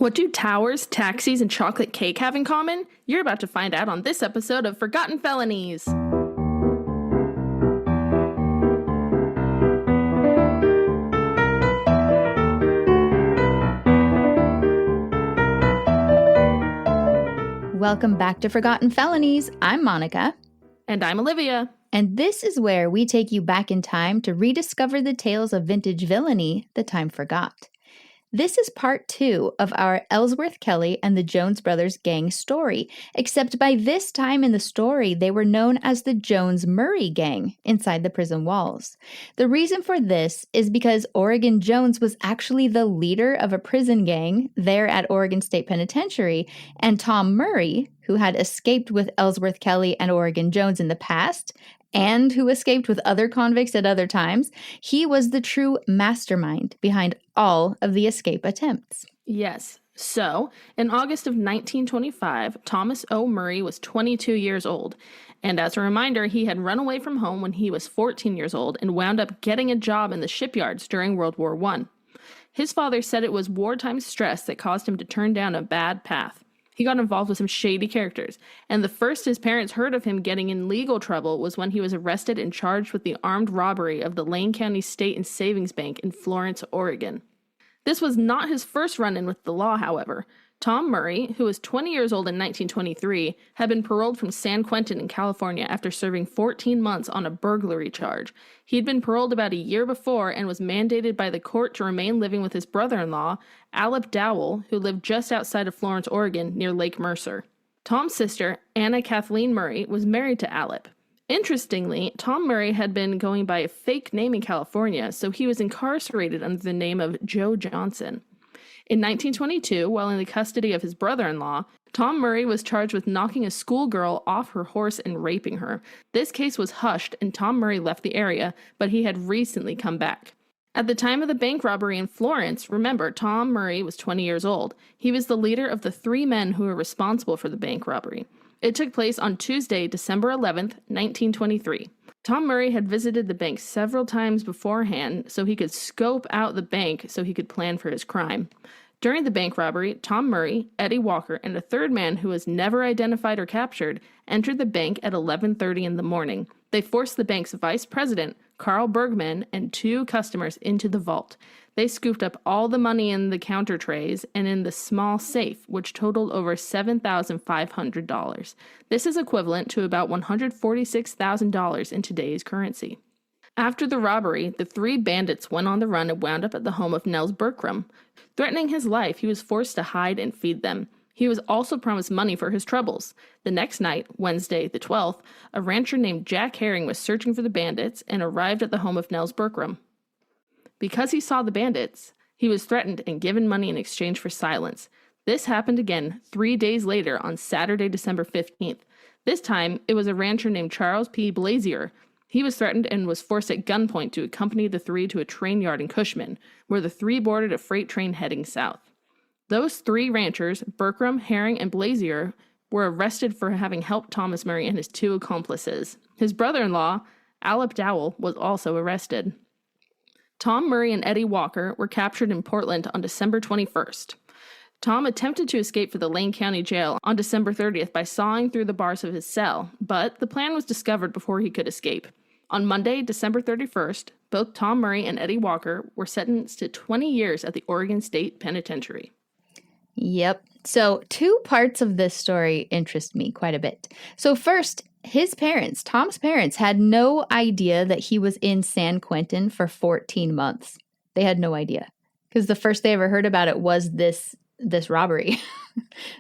What do towers, taxis, and chocolate cake have in common? You're about to find out on this episode of Forgotten Felonies. Welcome back to Forgotten Felonies. I'm Monica. And I'm Olivia. And this is where we take you back in time to rediscover the tales of vintage villainy the time forgot. This is part 2 of our Ellsworth Kelley and the Jones brothers gang story, except by this time in the story, they were known as the Jones-Murray gang inside the prison walls. The reason for this is because Oregon Jones was actually the leader of a prison gang there at Oregon State Penitentiary, and Tom Murray, who had escaped with Ellsworth Kelley and Oregon Jones in the past, and who escaped with other convicts at other times, he was the true mastermind behind all of the escape attempts. Yes. So, in August of 1925, Thomas O. Murray was 22 years old. And as a reminder, he had run away from home when he was 14 years old and wound up getting a job in the shipyards during World War I. His father said it was wartime stress that caused him to turn down a bad path. He got involved with some shady characters, and the first his parents heard of him getting in legal trouble was when he was arrested and charged with the armed robbery of the Lane County State and Savings Bank in Florence, Oregon. This was not his first run-in with the law, however. Tom Murray, who was 20 years old in 1923, had been paroled from San Quentin in California after serving 14 months on a burglary charge. He had been paroled about a year before and was mandated by the court to remain living with his brother-in-law, Alep Dowell, who lived just outside of Florence, Oregon, near Lake Mercer. Tom's sister, Anna Kathleen Murray, was married to Alep. Interestingly, Tom Murray had been going by a fake name in California, so he was incarcerated under the name of Joe Johnson. In 1922, while in the custody of his brother-in-law, Tom Murray was charged with knocking a schoolgirl off her horse and raping her. This case was hushed and Tom Murray left the area, but he had recently come back. At the time of the bank robbery in Florence, remember, Tom Murray was 20 years old. He was the leader of the 3 men who were responsible for the bank robbery. It took place on Tuesday, December 11th, 1923. Tom Murray had visited the bank several times beforehand so he could scope out the bank so he could plan for his crime. During the bank robbery, Tom Murray, Eddie Walker, and a third man who was never identified or captured entered the bank at 11:30 in the morning. They forced the bank's vice president, Carl Bergman, and 2 customers into the vault. They scooped up all the money in the counter trays and in the small safe, which totaled over $7,500. This is equivalent to about $146,000 in today's currency. After the robbery, the 3 bandits went on the run and wound up at the home of Nels Berkram. Threatening his life, he was forced to hide and feed them. He was also promised money for his troubles. The next night, Wednesday the 12th, a rancher named Jack Herring was searching for the bandits and arrived at the home of Nels Berkram. Because he saw the bandits, he was threatened and given money in exchange for silence. This happened again 3 days later on Saturday, December 15th. This time, it was a rancher named Charles P. Blazier. He was threatened and was forced at gunpoint to accompany the 3 to a train yard in Cushman, where the 3 boarded a freight train heading south. Those 3 ranchers, Berkram, Herring, and Blazier, were arrested for having helped Thomas Murray and his 2 accomplices. His brother-in-law, Alep Dowell, was also arrested. Tom Murray and Eddie Walker were captured in Portland on December 21st. Tom attempted to escape for the Lane County Jail on December 30th by sawing through the bars of his cell, but the plan was discovered before he could escape. On Monday, December 31st, both Tom Murray and Eddie Walker were sentenced to 20 years at the Oregon State Penitentiary. Yep. So 2 parts of this story interest me quite a bit. So first, his parents, Tom's parents, had no idea that he was in San Quentin for 14 months. They had no idea. Because the first they ever heard about it was this robbery.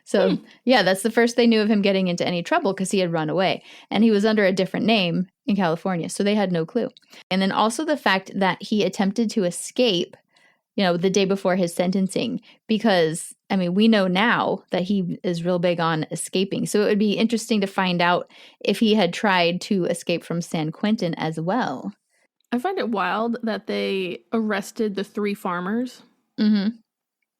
So, yeah, that's the first they knew of him getting into any trouble because he had run away. And he was under a different name in California, so they had no clue. And then also the fact that he attempted to escape, the day before his sentencing, because, we know now that he is real big on escaping. So it would be interesting to find out if he had tried to escape from San Quentin as well. I find it wild that they arrested the 3 farmers. Mm-hmm.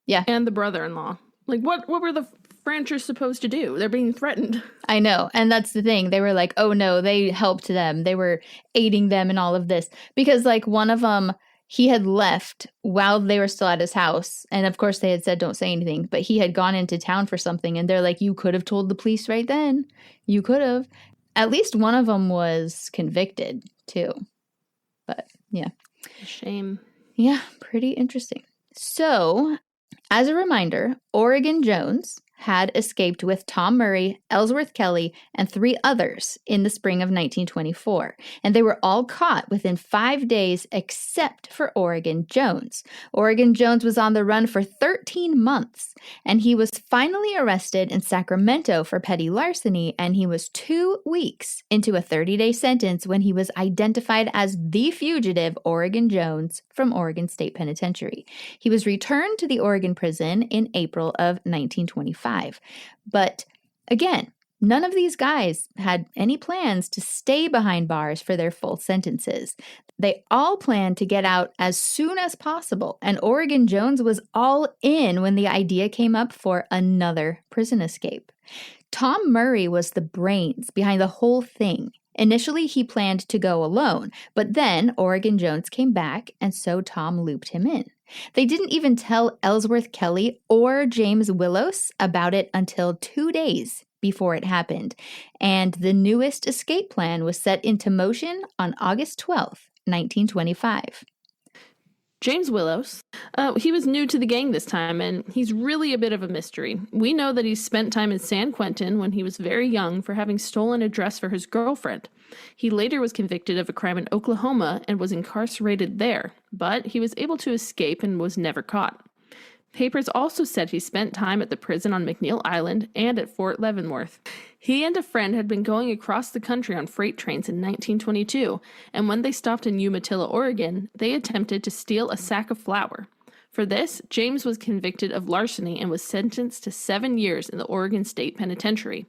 Yeah. And the brother-in-law. Like, what were the ranchers supposed to do? They're being threatened. I know. And that's the thing. They were like, oh, no, they helped them. They were aiding them in all of this. Because, one of them, he had left while they were still at his house. And of course, they had said, don't say anything. But he had gone into town for something. And they're like, you could have told the police right then. You could have. At least one of them was convicted, too. But, yeah. Shame. Yeah, pretty interesting. So, as a reminder, Oregon Jones had escaped with Tom Murray, Ellsworth Kelley, and 3 others in the spring of 1924. And they were all caught within 5 days except for Oregon Jones. Oregon Jones was on the run for 13 months, and he was finally arrested in Sacramento for petty larceny, and he was 2 weeks into a 30-day sentence when he was identified as the fugitive Oregon Jones from Oregon State Penitentiary. He was returned to the Oregon prison in April of 1925. But again, none of these guys had any plans to stay behind bars for their full sentences. They all planned to get out as soon as possible, and Oregon Jones was all in when the idea came up for another prison escape. Tom Murray was the brains behind the whole thing. Initially, he planned to go alone, but then Oregon Jones came back, and so Tom looped him in. They didn't even tell Ellsworth Kelley or James Willos about it until 2 days before it happened, and the newest escape plan was set into motion on August 12th, 1925. James Willos, he was new to the gang this time, and he's really a bit of a mystery. We know that he spent time in San Quentin when he was very young for having stolen a dress for his girlfriend. He later was convicted of a crime in Oklahoma and was incarcerated there, but he was able to escape and was never caught. Papers also said he spent time at the prison on McNeil Island and at Fort Leavenworth. He and a friend had been going across the country on freight trains in 1922, and when they stopped in Umatilla, Oregon, they attempted to steal a sack of flour. For this, James was convicted of larceny and was sentenced to 7 years in the Oregon State Penitentiary.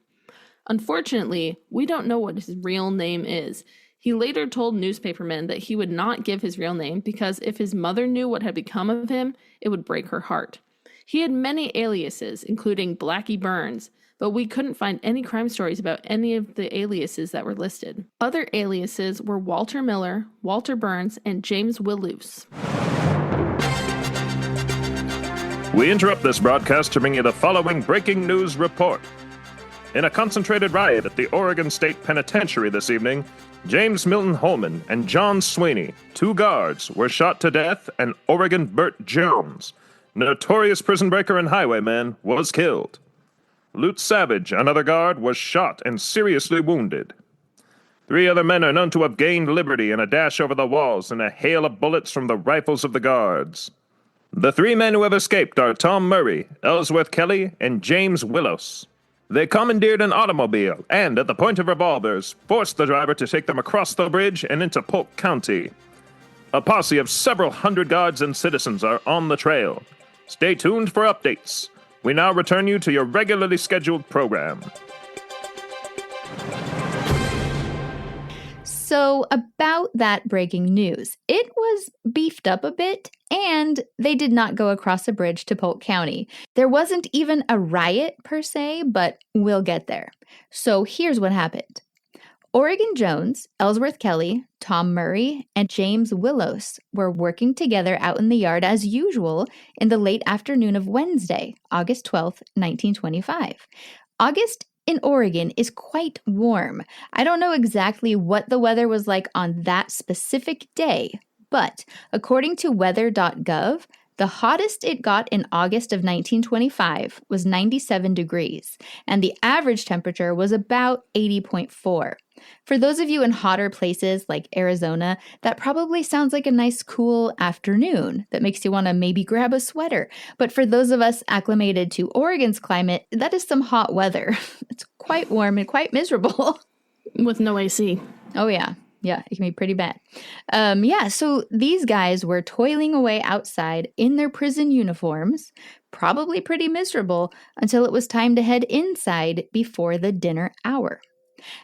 Unfortunately, we don't know what his real name is. He later told newspapermen that he would not give his real name because if his mother knew what had become of him, it would break her heart. He had many aliases, including Blackie Burns, but we couldn't find any crime stories about any of the aliases that were listed. Other aliases were Walter Miller, Walter Burns, and James Willos. We interrupt this broadcast to bring you the following breaking news report. In a concentrated riot at the Oregon State Penitentiary this evening, James Milton Holman and John Sweeney, 2 guards, were shot to death, and Oregon Burt Jones, notorious prison breaker and highwayman, was killed. Lute Savage, another guard, was shot and seriously wounded. 3 other men are known to have gained liberty in a dash over the walls and a hail of bullets from the rifles of the guards. The 3 men who have escaped are Tom Murray, Ellsworth Kelley, and James Willos. They commandeered an automobile and, at the point of revolvers, forced the driver to take them across the bridge and into Polk County. A posse of several hundred guards and citizens are on the trail. Stay tuned for updates. We now return you to your regularly scheduled program. So, about that breaking news, it was beefed up a bit, and they did not go across a bridge to Polk County. There wasn't even a riot per se, but we'll get there. So, here's what happened. Oregon Jones, Ellsworth Kelley, Tom Murray, and James Willos were working together out in the yard as usual in the late afternoon of Wednesday, August 12th, 1925. August in Oregon is quite warm. I don't know exactly what the weather was like on that specific day, but according to weather.gov, the hottest it got in August of 1925 was 97 degrees, and the average temperature was about 80.4. For those of you in hotter places like Arizona, that probably sounds like a nice cool afternoon that makes you want to maybe grab a sweater. But for those of us acclimated to Oregon's climate, that is some hot weather. It's quite warm and quite miserable. With no AC. Oh, yeah. Yeah, it can be pretty bad. So these guys were toiling away outside in their prison uniforms, probably pretty miserable, until it was time to head inside before the dinner hour.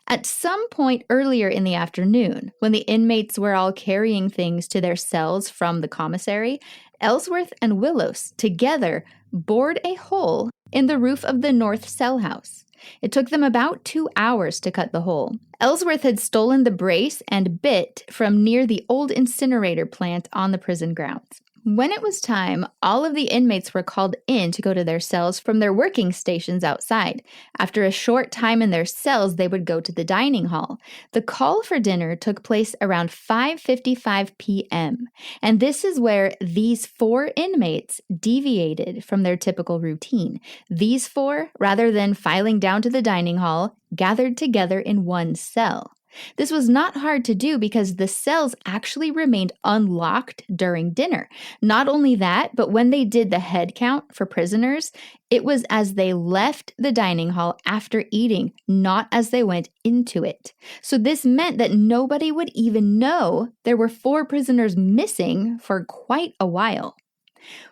At some point earlier in the afternoon, when the inmates were all carrying things to their cells from the commissary, Ellsworth and Willos together bored a hole in the roof of the north cell house. It took them about 2 hours to cut the hole. Ellsworth had stolen the brace and bit from near the old incinerator plant on the prison grounds. When it was time, all of the inmates were called in to go to their cells from their working stations outside. After a short time in their cells, they would go to the dining hall. The call for dinner took place around 5:55 p.m., and this is where these 4 inmates deviated from their typical routine. These 4, rather than filing down to the dining hall, gathered together in one cell. This was not hard to do because the cells actually remained unlocked during dinner. Not only that, but when they did the head count for prisoners, it was as they left the dining hall after eating, not as they went into it. So this meant that nobody would even know there were 4 prisoners missing for quite a while.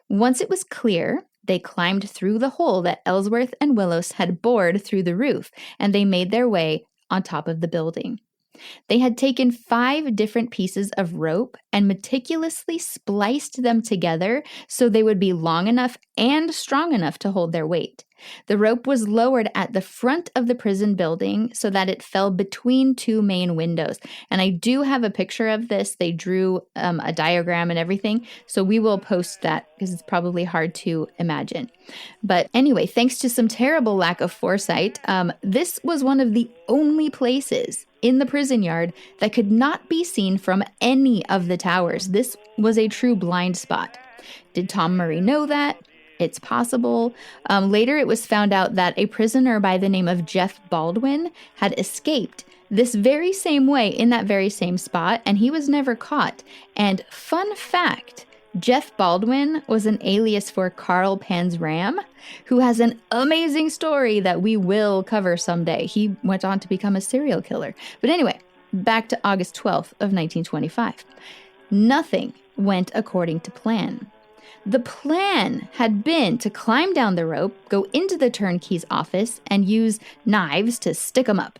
Once it was clear, they climbed through the hole that Ellsworth and Willos had bored through the roof, and they made their way on top of the building. They had taken 5 different pieces of rope and meticulously spliced them together so they would be long enough and strong enough to hold their weight. The rope was lowered at the front of the prison building so that it fell between 2 main windows. And I do have a picture of this. They drew a diagram and everything, so we will post that because it's probably hard to imagine. But anyway, thanks to some terrible lack of foresight, this was one of the only places in the prison yard that could not be seen from any of the towers. This was a true blind spot. Did Tom Murray know that? It's possible. Later, it was found out that a prisoner by the name of Jeff Baldwin had escaped this very same way in that very same spot, and he was never caught. And fun fact, Jeff Baldwin was an alias for Carl Panzram, who has an amazing story that we will cover someday. He went on to become a serial killer. But anyway, back to August 12th of 1925. Nothing went according to plan. The plan had been to climb down the rope, go into the turnkey's office, and use knives to stick them up.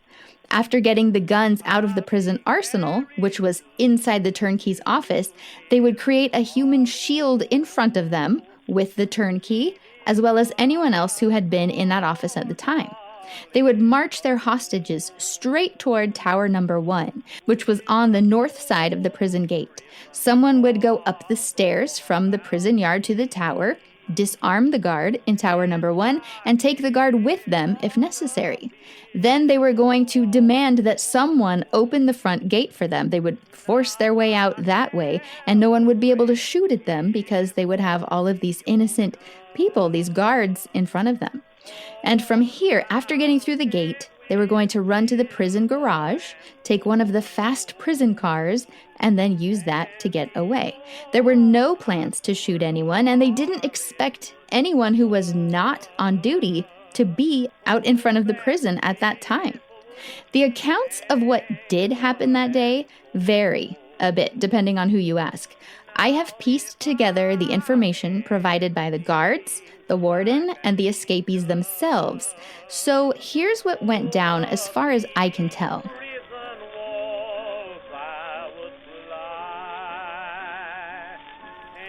After getting the guns out of the prison arsenal, which was inside the turnkey's office, they would create a human shield in front of them with the turnkey, as well as anyone else who had been in that office at the time. They would march their hostages straight toward Tower Number 1, which was on the north side of the prison gate. Someone would go up the stairs from the prison yard to the tower, disarm the guard in Tower Number 1, and take the guard with them if necessary. Then they were going to demand that someone open the front gate for them. They would force their way out that way, and no one would be able to shoot at them because they would have all of these innocent people, these guards, in front of them. And from here, after getting through the gate, they were going to run to the prison garage, take one of the fast prison cars, and then use that to get away. There were no plans to shoot anyone, and they didn't expect anyone who was not on duty to be out in front of the prison at that time. The accounts of what did happen that day vary a bit, depending on who you ask. I have pieced together the information provided by the guards, the warden, and the escapees themselves. So here's what went down as far as I can tell.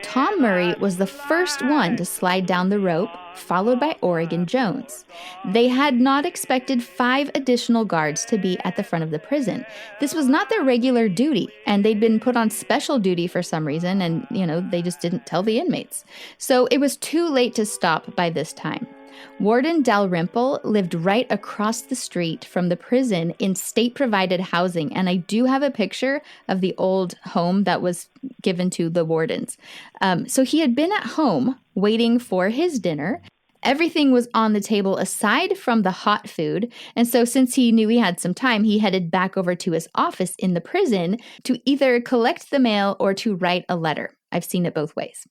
Tom Murray was the first one to slide down the rope, followed by Oregon Jones. They had not expected 5 additional guards to be at the front of the prison. This was not their regular duty, and they'd been put on special duty for some reason, and, they just didn't tell the inmates. So it was too late to stop by this time. Warden Dalrymple lived right across the street from the prison in state-provided housing, and I do have a picture of the old home that was given to the wardens. So he had been at home waiting for his dinner. Everything was on the table aside from the hot food, and so since he knew he had some time, he headed back over to his office in the prison to either collect the mail or to write a letter. I've seen it both ways.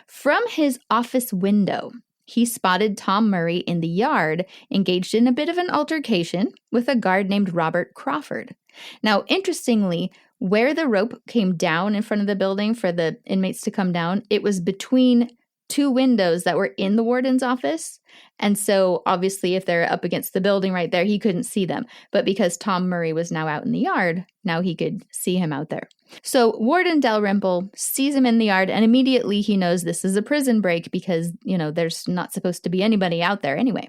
From his office window, he spotted Tom Murray in the yard, engaged in a bit of an altercation with a guard named Robert Crawford. Now, interestingly, where the rope came down in front of the building for the inmates to come down, it was between 2 windows that were in the warden's office. And so obviously if they're up against the building right there, he couldn't see them. But because Tom Murray was now out in the yard, now he could see him out there. So Warden Dalrymple sees him in the yard, and immediately he knows this is a prison break because, there's not supposed to be anybody out there anyway.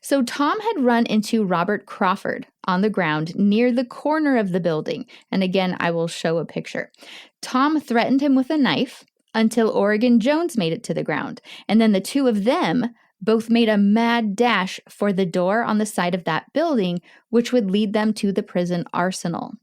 So Tom had run into Robert Crawford on the ground near the corner of the building. And again, I will show a picture. Tom threatened him with a knife until Oregon Jones made it to the ground. And then the 2 of them both made a mad dash for the door on the side of that building, which would lead them to the prison arsenal.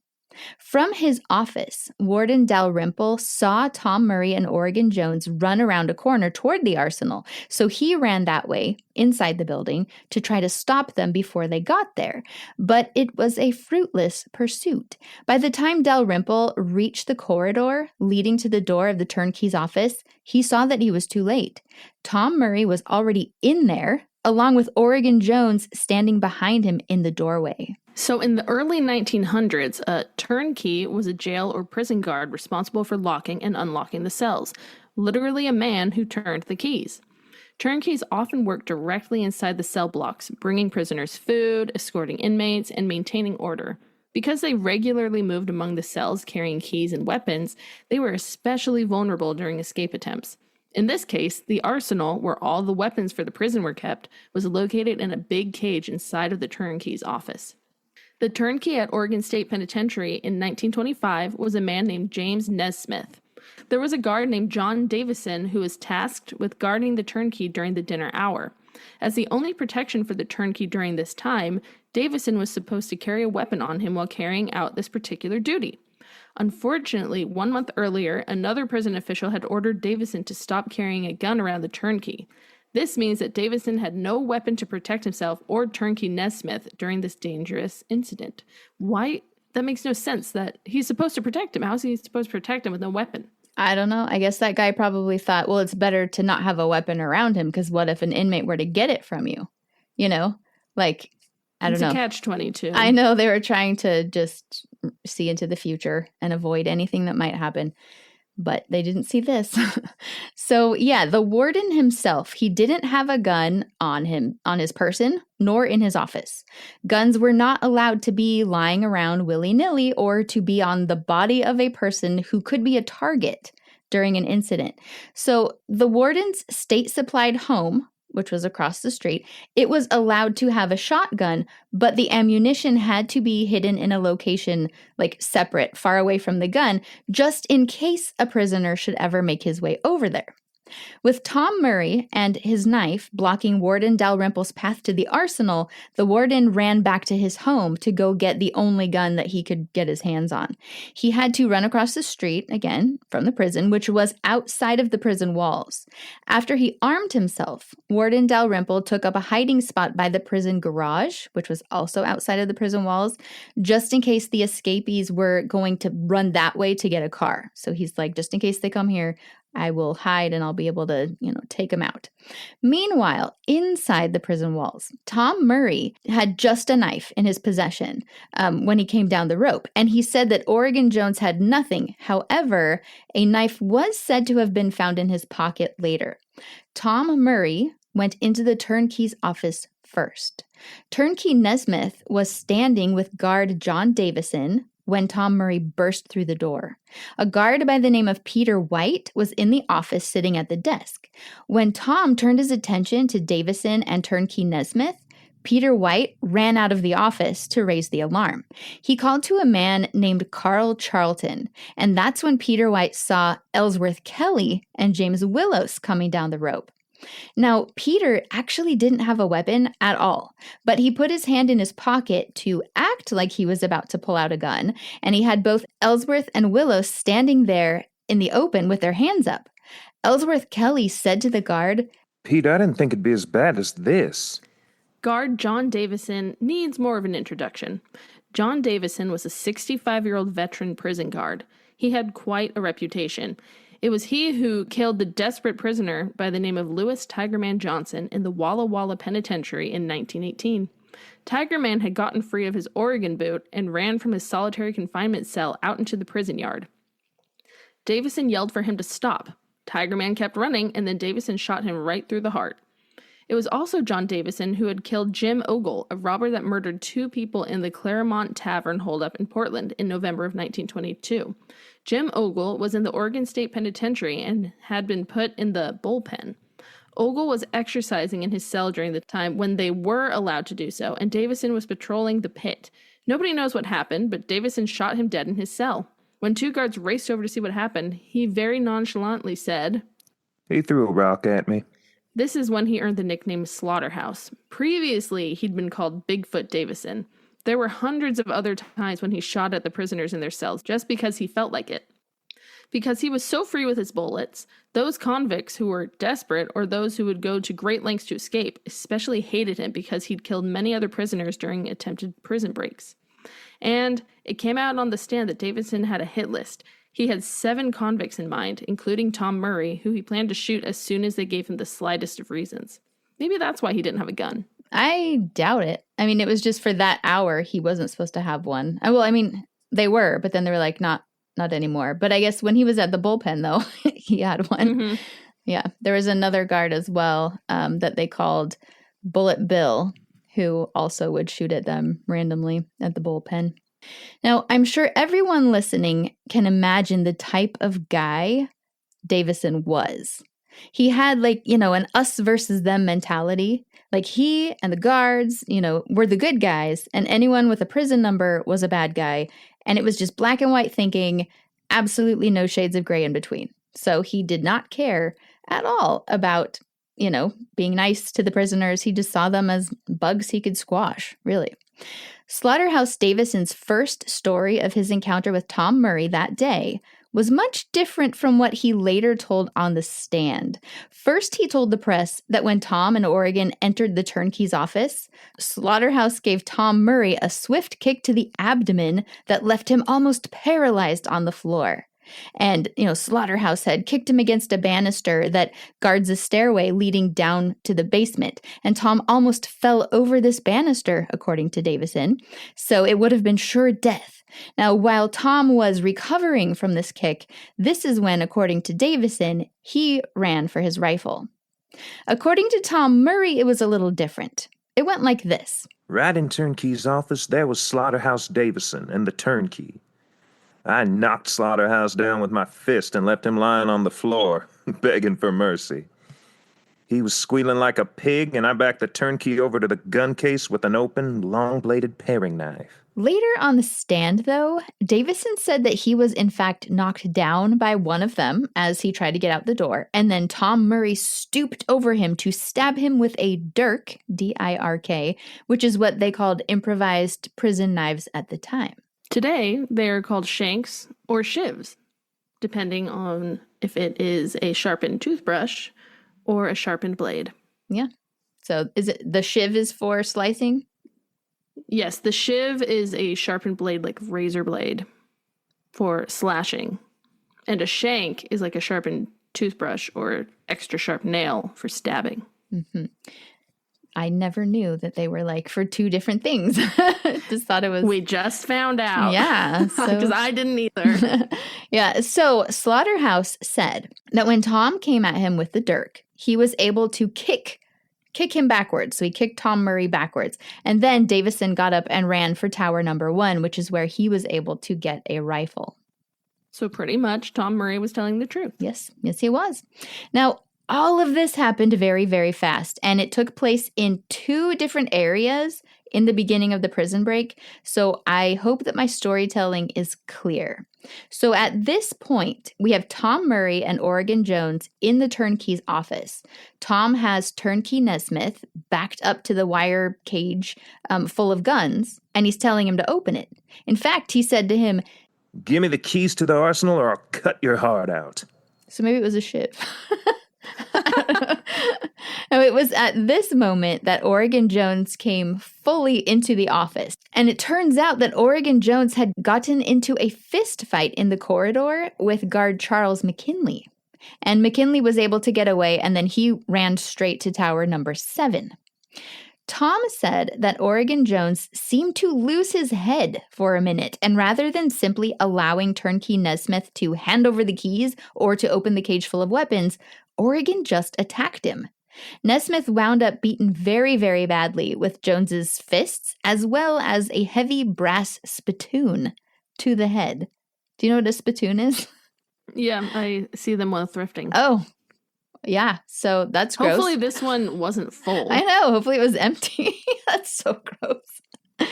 From his office, Warden Dalrymple saw Tom Murray and Oregon Jones run around a corner toward the arsenal, so he ran that way, inside the building, to try to stop them before they got there. But it was a fruitless pursuit. By the time Dalrymple reached the corridor leading to the door of the turnkey's office, he saw that he was too late. Tom Murray was already in there, along with Oregon Jones standing behind him in the doorway. So in the early 1900s, a turnkey was a jail or prison guard responsible for locking and unlocking the cells, literally a man who turned the keys. Turnkeys often worked directly inside the cell blocks, bringing prisoners food, escorting inmates, and maintaining order. Because they regularly moved among the cells carrying keys and weapons, they were especially vulnerable during escape attempts. In this case, the arsenal, where all the weapons for the prison were kept, was located in a big cage inside of the turnkey's office. The turnkey at Oregon State Penitentiary in 1925 was a man named James Nesmith. There was a guard named John Davison who was tasked with guarding the turnkey during the dinner hour. As the only protection for the turnkey during this time, Davison was supposed to carry a weapon on him while carrying out this particular duty. Unfortunately, 1 month earlier, another prison official had ordered Davison to stop carrying a gun around the turnkey. This means that Davison had no weapon to protect himself or turnkey Nesmith during this dangerous incident. Why? That makes no sense that he's supposed to protect him. How is he supposed to protect him with no weapon? I don't know. I guess that guy probably thought, well, it's better to not have a weapon around him because what if an inmate were to get it from you? I don't know. It's a catch-22. I know they were trying to just see into the future and avoid anything that might happen. But they didn't see this. So yeah, the warden himself, he didn't have a gun on him, on his person, nor in his office. Guns were not allowed to be lying around willy-nilly or to be on the body of a person who could be a target during an incident. So the warden's state-supplied home, which was across the street, it was allowed to have a shotgun, but the ammunition had to be hidden in a location separate, far away from the gun, just in case a prisoner should ever make his way over there. With Tom Murray and his knife blocking Warden Dalrymple's path to the arsenal, the warden ran back to his home to go get the only gun that he could get his hands on. He had to run across the street, again, from the prison, which was outside of the prison walls. After he armed himself, Warden Dalrymple took up a hiding spot by the prison garage, which was also outside of the prison walls, just in case the escapees were going to run that way to get a car. So he's like, just in case they come here, I will hide and I'll be able to, take them out. Meanwhile, inside the prison walls, Tom Murray had just a knife in his possession when he came down the rope. And he said that Oregon Jones had nothing. However, a knife was said to have been found in his pocket later. Tom Murray went into the turnkey's office first. Turnkey Nesmith was standing with guard John Davison when Tom Murray burst through the door. A guard by the name of Peter White was in the office sitting at the desk. When Tom turned his attention to Davison and Turnkey Nesmith, Peter White ran out of the office to raise the alarm. He called to a man named Carl Charlton, and that's when Peter White saw Ellsworth Kelley and James Willos coming down the rope. Now, Peter actually didn't have a weapon at all, but he put his hand in his pocket to act like he was about to pull out a gun, and he had both Ellsworth and Willos standing there in the open with their hands up. Ellsworth Kelley said to the guard, "Pete, I didn't think it'd be as bad as this." Guard John Davison needs more of an introduction. John Davison was a 65-year-old veteran prison guard. He had quite a reputation. It was he who killed the desperate prisoner by the name of Lewis Tigerman Johnson in the Walla Walla Penitentiary in 1918. Tigerman had gotten free of his Oregon boot and ran from his solitary confinement cell out into the prison yard. Davison yelled for him to stop, Tiger Man kept running, and then Davison shot him right through the heart. It was also John Davison who had killed Jim Ogle, a robber that murdered 2 people in the Claremont Tavern holdup in Portland in November of 1922. Jim Ogle was in the Oregon State Penitentiary and had been put in the bullpen. Ogle was exercising in his cell during the time when they were allowed to do so, and Davison was patrolling the pit. Nobody knows what happened, but Davison shot him dead in his cell. When 2 guards raced over to see what happened, he very nonchalantly said, He threw a rock at me. This is when he earned the nickname Slaughterhouse. Previously, he'd been called Bigfoot Davison. There were hundreds of other times when he shot at the prisoners in their cells just because he felt like it. Because he was so free with his bullets, those convicts who were desperate or those who would go to great lengths to escape especially hated him because he'd killed many other prisoners during attempted prison breaks. And it came out on the stand that Davison had a hit list. He had 7 convicts in mind, including Tom Murray, who he planned to shoot as soon as they gave him the slightest of reasons. Maybe that's why he didn't have a gun. I doubt it. I mean, it was just for that hour he wasn't supposed to have one. Well, I mean, they were, but then they were like, not anymore. But I guess when he was at the bullpen, though, he had one. Mm-hmm. Yeah. There was another guard as well that they called Bullet Bill, who also would shoot at them randomly at the bullpen. Now, I'm sure everyone listening can imagine the type of guy Davison was. He had an us versus them mentality. Like he and the guards, were the good guys, and anyone with a prison number was a bad guy. And it was just black and white thinking, absolutely no shades of gray in between. So he did not care at all about, being nice to the prisoners. He just saw them as bugs he could squash, really. Slaughterhouse Davison's first story of his encounter with Tom Murray that day was much different from what he later told on the stand. First, he told the press that when Tom and Oregon entered the turnkey's office, Slaughterhouse gave Tom Murray a swift kick to the abdomen that left him almost paralyzed on the floor. And, Slaughterhouse had kicked him against a banister that guards a stairway leading down to the basement. And Tom almost fell over this banister, according to Davison. So it would have been sure death. Now, while Tom was recovering from this kick, this is when, according to Davison, he ran for his rifle. According to Tom Murray, it was a little different. It went like this. Right in Turnkey's office, there was Slaughterhouse Davison and the turnkey. I knocked Slaughterhouse down with my fist and left him lying on the floor, begging for mercy. He was squealing like a pig, and I backed the turnkey over to the gun case with an open, long-bladed paring knife. Later on the stand, though, Davison said that he was in fact knocked down by one of them as he tried to get out the door, and then Tom Murray stooped over him to stab him with a dirk, D-I-R-K, which is what they called improvised prison knives at the time. Today, they are called shanks or shivs, depending on if it is a sharpened toothbrush or a sharpened blade. Yeah. So is it the shiv is for slicing? Yes, the shiv is a sharpened blade like razor blade for slashing. And a shank is like a sharpened toothbrush or extra sharp nail for stabbing. Mm-hmm. I never knew that they were for 2 different things. Just thought it was... We just found out. Yeah. Because I didn't either. Yeah. So Slaughterhouse said that when Tom came at him with the dirk, he was able to kick him backwards. So he kicked Tom Murray backwards. And then Davison got up and ran for tower number 1, which is where he was able to get a rifle. So pretty much Tom Murray was telling the truth. Yes. Yes, he was. Now, all of this happened very, very fast, and it took place in 2 different areas in the beginning of the prison break, so I hope that my storytelling is clear. So at this point, we have Tom Murray and Oregon Jones in the turnkey's office. Tom has turnkey Nesmith backed up to the wire cage full of guns, and he's telling him to open it. In fact, he said to him, "Give me the keys to the arsenal or I'll cut your heart out." So maybe it was a shiv. Now, it was at this moment that Oregon Jones came fully into the office. And it turns out that Oregon Jones had gotten into a fist fight in the corridor with guard Charles McKinley. And McKinley was able to get away, and then he ran straight to tower number 7. Tom said that Oregon Jones seemed to lose his head for a minute, and rather than simply allowing turnkey Nesmith to hand over the keys or to open the cage full of weapons, Oregon just attacked him. Nesmith wound up beaten very, very badly with Jones's fists, as well as a heavy brass spittoon to the head. Do you know what a spittoon is? Yeah, I see them while thrifting. Oh, yeah. So that's gross. Hopefully this one wasn't full. I know. Hopefully it was empty. That's so gross.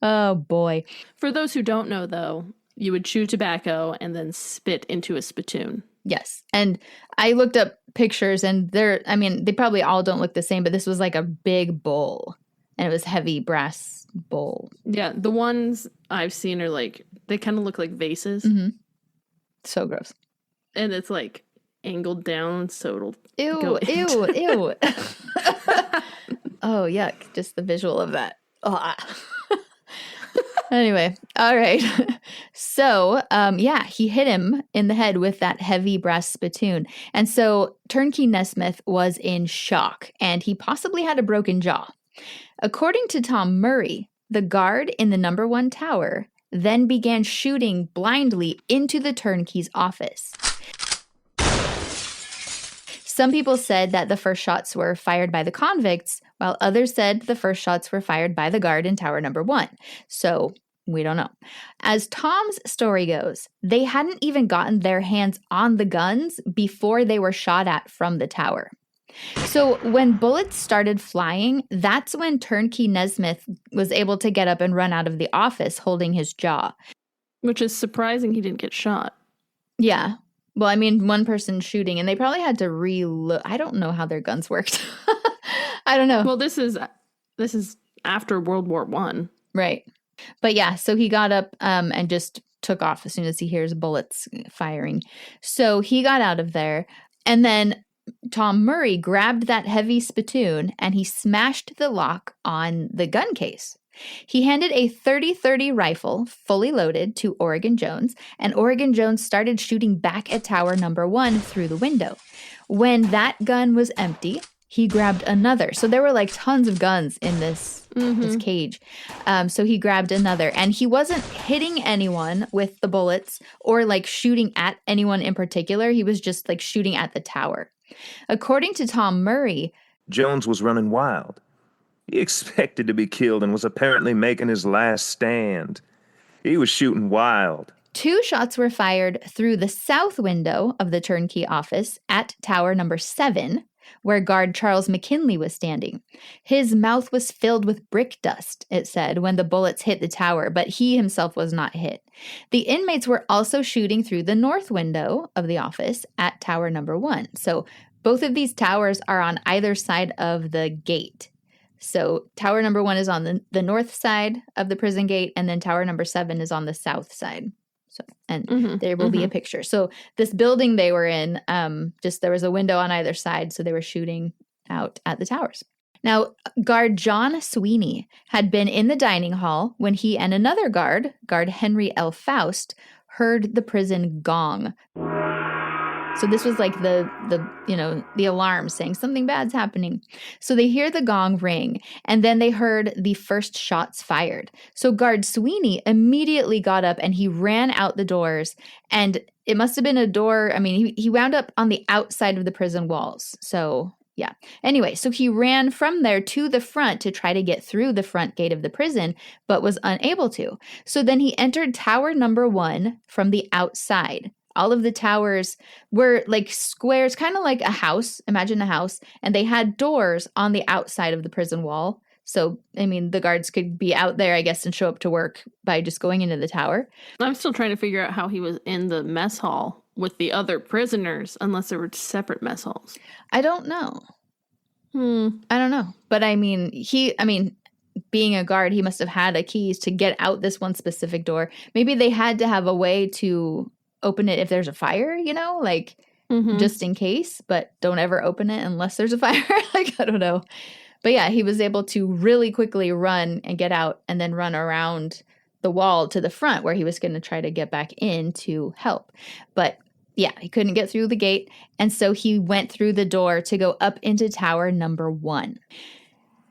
Oh, boy. For those who don't know, though, you would chew tobacco and then spit into a spittoon. Yes. And I looked up pictures and they probably all don't look the same, but this was like a big bowl and it was heavy brass bowl. Yeah. The ones I've seen are like, they kind of look like vases. Mm-hmm. So gross. And it's like angled down so it'll ew. Oh, yuck. Just the visual of that. Oh. Anyway, all right. So, he hit him in the head with that heavy brass spittoon. And so turnkey Nesmith was in shock, and he possibly had a broken jaw. According to Tom Murray, the guard in the number 1 tower then began shooting blindly into the turnkey's office. Some people said that the first shots were fired by the convicts, while others said the first shots were fired by the guard in tower number 1. So we don't know. As Tom's story goes, they hadn't even gotten their hands on the guns before they were shot at from the tower. So when bullets started flying, that's when turnkey Nesmith was able to get up and run out of the office holding his jaw. Which is surprising he didn't get shot. Yeah. Well, I mean, one person shooting, and they probably had to reload. I don't know how their guns worked. I don't know. Well, this is after World War I. Right. But yeah, so he got up and just took off as soon as he hears bullets firing. So he got out of there, and then Tom Murray grabbed that heavy spittoon and he smashed the lock on the gun case. He handed a .30-30 rifle, fully loaded, to Oregon Jones, and Oregon Jones started shooting back at tower number 1 through the window. When that gun was empty, he grabbed another. So there were like tons of guns in this cage. So he grabbed another, and he wasn't hitting anyone with the bullets or like shooting at anyone in particular. He was just like shooting at the tower. According to Tom Murray, Jones was running wild. He expected to be killed and was apparently making his last stand. He was shooting wild. 2 shots were fired through the south window of the turnkey office at tower number 7, where guard Charles McKinley was standing. His mouth was filled with brick dust, it said, when the bullets hit the tower, but he himself was not hit. The inmates were also shooting through the north window of the office at tower number 1. So both of these towers are on either side of the gate. So tower number 1 is on the north side of the prison gate, and then tower number 7 is on the south side. So, and there will be a picture. So this building they were in, just there was a window on either side, so they were shooting out at the towers. Now, guard John Sweeney had been in the dining hall when he and another guard Henry L. Faust, heard the prison gong. So this was like the alarm saying something bad's happening. So they hear the gong ring, and then they heard the first shots fired. So guard Sweeney immediately got up and he ran out the doors, and it must have been a door. I mean, he wound up on the outside of the prison walls. So yeah. Anyway, so he ran from there to the front to try to get through the front gate of the prison, but was unable to. So then he entered tower number 1 from the outside. All of the towers were like squares, kind of like a house. Imagine a house. And they had doors on the outside of the prison wall. So, I mean, the guards could be out there, I guess, and show up to work by just going into the tower. I'm still trying to figure out how he was in the mess hall with the other prisoners, unless there were separate mess halls. I don't know. I don't know. But I mean, being a guard, he must have had a keys to get out this one specific door. Maybe they had to have a way to open it if there's a fire, just in case, but don't ever open it unless there's a fire. I don't know. But yeah, he was able to really quickly run and get out and then run around the wall to the front where he was going to try to get back in to help. But yeah, he couldn't get through the gate. And so he went through the door to go up into tower number 1.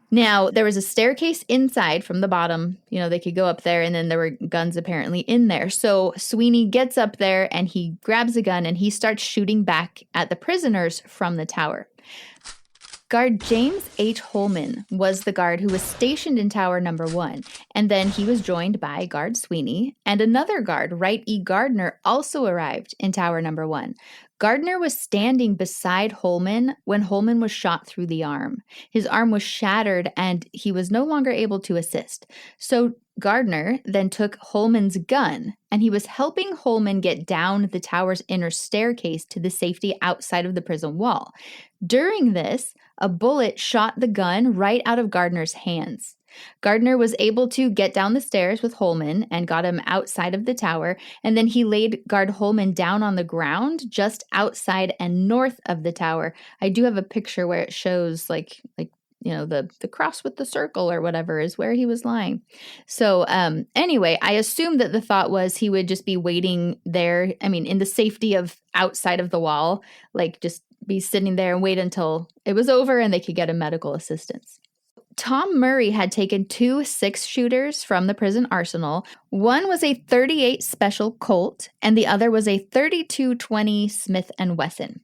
Now, there was a staircase inside from the bottom. They could go up there, and then there were guns apparently in there. So Sweeney gets up there, and he grabs a gun, and he starts shooting back at the prisoners from the tower. Guard James H. Holman was the guard who was stationed in Tower Number 1, and then he was joined by Guard Sweeney, and another guard, Wright E. Gardner, also arrived in Tower Number 1. Gardner was standing beside Holman when Holman was shot through the arm. His arm was shattered, and he was no longer able to assist. So Gardner then took Holman's gun, and he was helping Holman get down the tower's inner staircase to the safety outside of the prison wall. During this, a bullet shot the gun right out of Gardner's hands. Gardner was able to get down the stairs with Holman and got him outside of the tower, and then he laid Guard Holman down on the ground just outside and north of the tower. I do have a picture where it shows the cross with the circle or whatever is where he was lying. So anyway, I assume that the thought was he would just be waiting there, in the safety of outside of the wall, just be sitting there and wait until it was over and they could get him medical assistance. Tom Murray had taken 2 6-shooters from the prison arsenal. One was a .38 Special Colt, and the other was a .32-20 Smith & Wesson.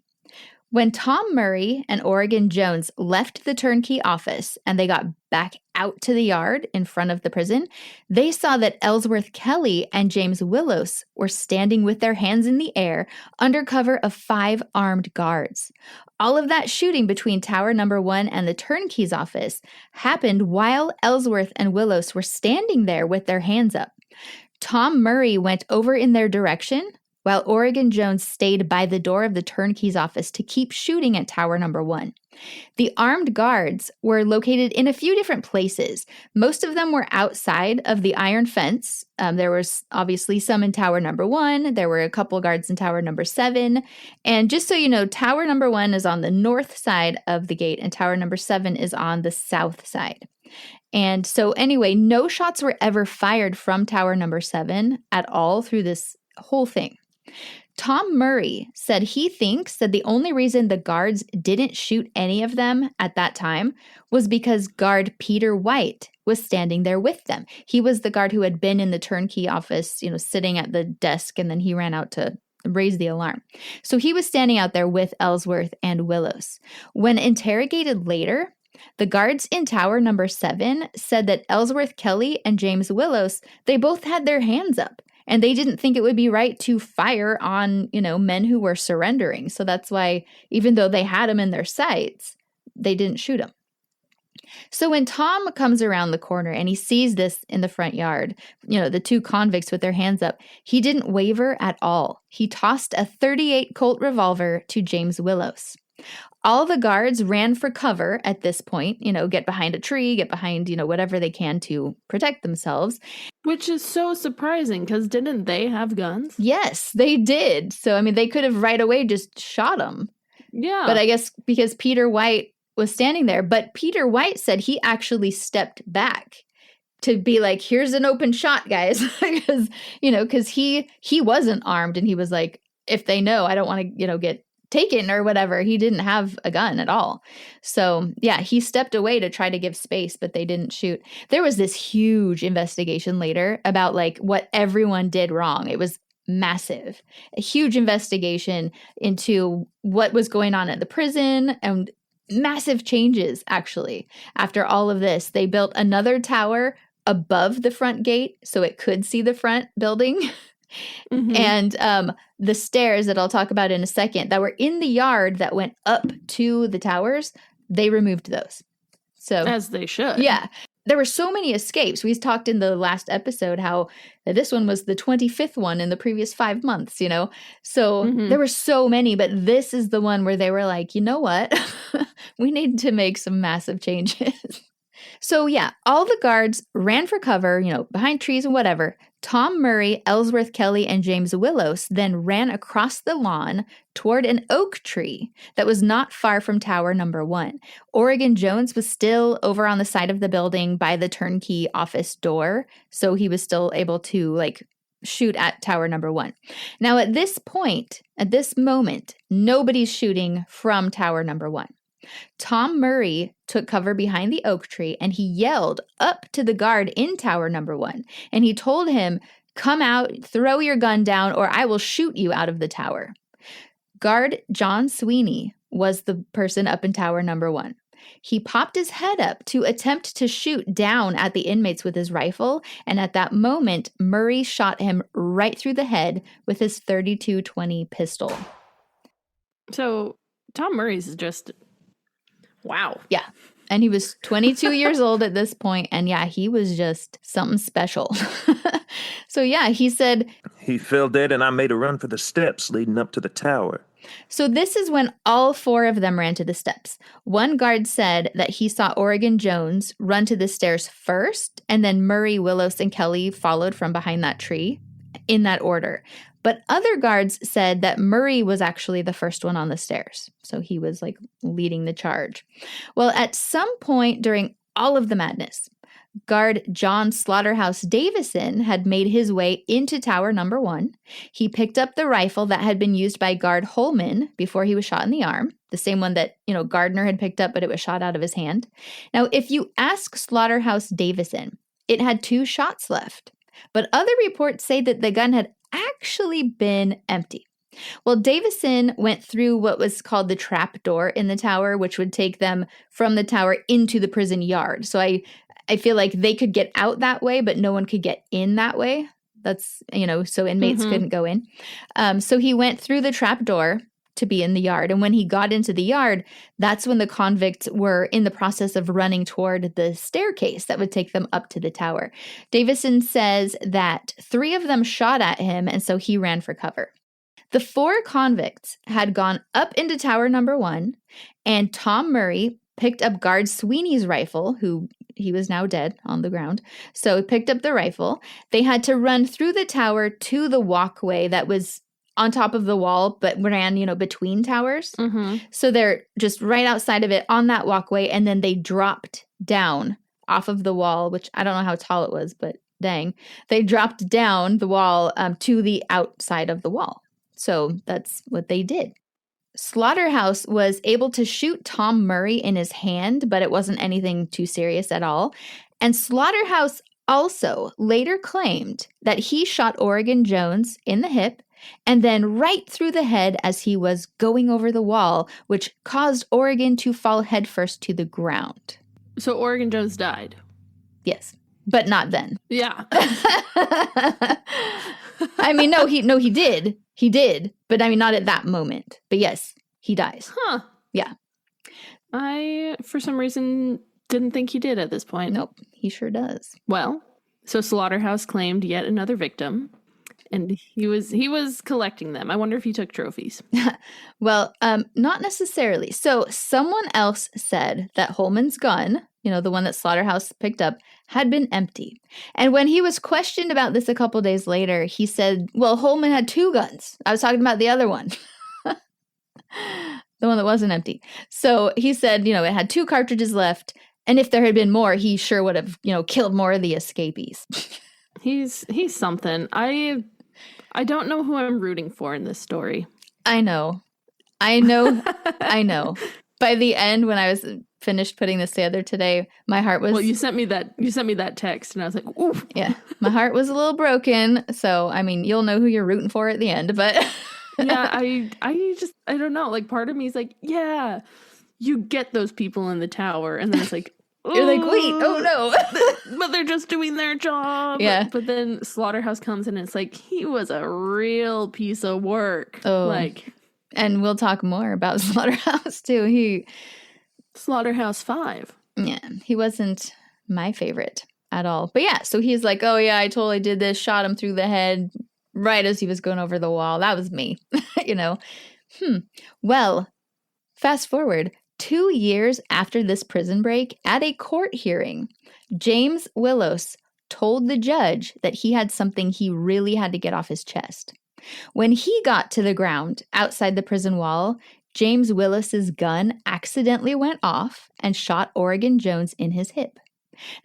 When Tom Murray and Oregon Jones left the turnkey office and they got back out to the yard in front of the prison, they saw that Ellsworth Kelley and James Willos were standing with their hands in the air under cover of 5 armed guards. All of that shooting between Tower Number 1 and the turnkey's office happened while Ellsworth and Willos were standing there with their hands up. Tom Murray went over in their direction, while Oregon Jones stayed by the door of the turnkey's office to keep shooting at Tower Number 1. The armed guards were located in a few different places. Most of them were outside of the iron fence. There was obviously some in Tower Number 1. There were a couple guards in Tower Number 7. And just so you know, Tower Number 1 is on the north side of the gate, and Tower Number 7 is on the south side. And so anyway, no shots were ever fired from Tower Number 7 at all through this whole thing. Tom Murray said he thinks that the only reason the guards didn't shoot any of them at that time was because guard Peter White was standing there with them. He was the guard who had been in the turnkey office, sitting at the desk, and then he ran out to raise the alarm. So he was standing out there with Ellsworth and Willos. When interrogated later, the guards in Tower Number 7 said that Ellsworth Kelley and James Willos, they both had their hands up. And they didn't think it would be right to fire on, men who were surrendering. So that's why, even though they had them in their sights, they didn't shoot them. So when Tom comes around the corner and he sees this in the front yard, the 2 convicts with their hands up, he didn't waver at all. He tossed a .38 Colt revolver to James Willos. All the guards ran for cover at this point, get behind a tree, get behind, whatever they can to protect themselves. Which is so surprising, because didn't they have guns? Yes, they did. So, they could have right away just shot him. Yeah. But I guess because Peter White was standing there, but Peter White said he actually stepped back to be like, here's an open shot, guys. because he wasn't armed, and he was like, if they know, I don't want to, get taken or whatever. He didn't have a gun at all. So yeah, he stepped away to try to give space, but they didn't shoot. There was this huge investigation later about what everyone did wrong. It was massive, a huge investigation into what was going on at the prison, and massive changes actually. After all of this, they built another tower above the front gate so it could see the front building. Mm-hmm. And the stairs that I'll talk about in a second that were in the yard that went up to the towers, they removed those. So as they should. Yeah. There were so many escapes. We talked in the last episode how this one was the 25th one in the previous 5 months, So there were so many, but this is the one where they were like, you know what? We need to make some massive changes. So yeah, all the guards ran for cover, behind trees and whatever. Tom Murray, Ellsworth Kelley, and James Willos then ran across the lawn toward an oak tree that was not far from Tower Number 1. Oregon Jones was still over on the side of the building by the turnkey office door, so he was still able to shoot at Tower Number 1. Now at this point, at this moment, nobody's shooting from Tower Number 1. Tom Murray took cover behind the oak tree and he yelled up to the guard in Tower Number 1. And he told him, "Come out, throw your gun down, or I will shoot you out of the tower." Guard John Sweeney was the person up in Tower Number 1. He popped his head up to attempt to shoot down at the inmates with his rifle, and at that moment, Murray shot him right through the head with his .32-20 pistol. So Tom Murray's is just, wow. Yeah. And he was 22 years old at this point, and yeah, he was just something special. So yeah, he said, "He fell dead and I made a run for the steps leading up to the tower." So this is when all 4 of them ran to the steps. One guard said that he saw Oregon Jones run to the stairs first, and then Murray, Willos, and Kelley followed from behind that tree in that order. But other guards said that Murray was actually the first one on the stairs. So he was like leading the charge. Well, at some point during all of the madness, guard John Slaughterhouse Davison had made his way into Tower Number 1. He picked up the rifle that had been used by guard Holman before he was shot in the arm, the same one that, Gardner had picked up, but it was shot out of his hand. Now, if you ask Slaughterhouse Davison, it had 2 shots left, but other reports say that the gun had actually been empty. Well, Davison went through what was called the trap door in the tower, which would take them from the tower into the prison yard. So I feel like they could get out that way, but no one could get in that way. That's, so inmates couldn't go in. So he went through the trap door to be in the yard. And when he got into the yard, that's when the convicts were in the process of running toward the staircase that would take them up to the tower. Davison says that 3 of them shot at him, and so he ran for cover. The 4 convicts had gone up into Tower Number 1, and Tom Murray picked up guard Sweeney's rifle, who he was now dead on the ground. So he picked up the rifle. They had to run through the tower to the walkway that was on top of the wall, but ran, between towers. So they're just right outside of it on that walkway, and then they dropped down off of the wall, which I don't know how tall it was, but dang. They dropped down the wall to the outside of the wall. So that's what they did. Slaughterhouse was able to shoot Tom Murray in his hand, but it wasn't anything too serious at all. And Slaughterhouse also later claimed that he shot Oregon Jones in the hip and then right through the head as he was going over the wall, which caused Oregon to fall headfirst to the ground. So Oregon Jones died? Yes, but not then. Yeah. I mean, no, he did. He did, but I mean, not at that moment. But yes, he dies. Huh. Yeah. I, for some reason, didn't think he did at this point. Nope, he sure does. Well, so Slaughterhouse claimed yet another victim, and he was collecting them. I wonder if he took trophies. Well, not necessarily. So someone else said that Holman's gun, the one that Slaughterhouse picked up, had been empty. And when he was questioned about this a couple days later, he said, well, Holman had 2 guns. I was talking about the other one. The one that wasn't empty. So he said, it had 2 cartridges left. And if there had been more, he sure would have, killed more of the escapees. He's something. I don't know who I'm rooting for in this story. I know. By the end, when I was finished putting this together today, my heart was... Well, you sent me that text, and I was like, ooh. Yeah, my heart was a little broken. So, I mean, you'll know who you're rooting for at the end, but... Yeah, I don't know. Like, part of me is like, yeah, you get those people in the tower, and then it's like... You're like, wait, oh no. But they're just doing their job. Yeah. But then Slaughterhouse comes in and it's like, he was a real piece of work. Oh. And we'll talk more about Slaughterhouse too. Slaughterhouse 5. Yeah, he wasn't my favorite at all. But yeah, so he's like, oh yeah, I totally did this, shot him through the head right as he was going over the wall. That was me, Well, fast forward. 2 years after this prison break, at a court hearing, James Willos told the judge that he had something he really had to get off his chest. When he got to the ground outside the prison wall, James Willis's gun accidentally went off and shot Oregon Jones in his hip.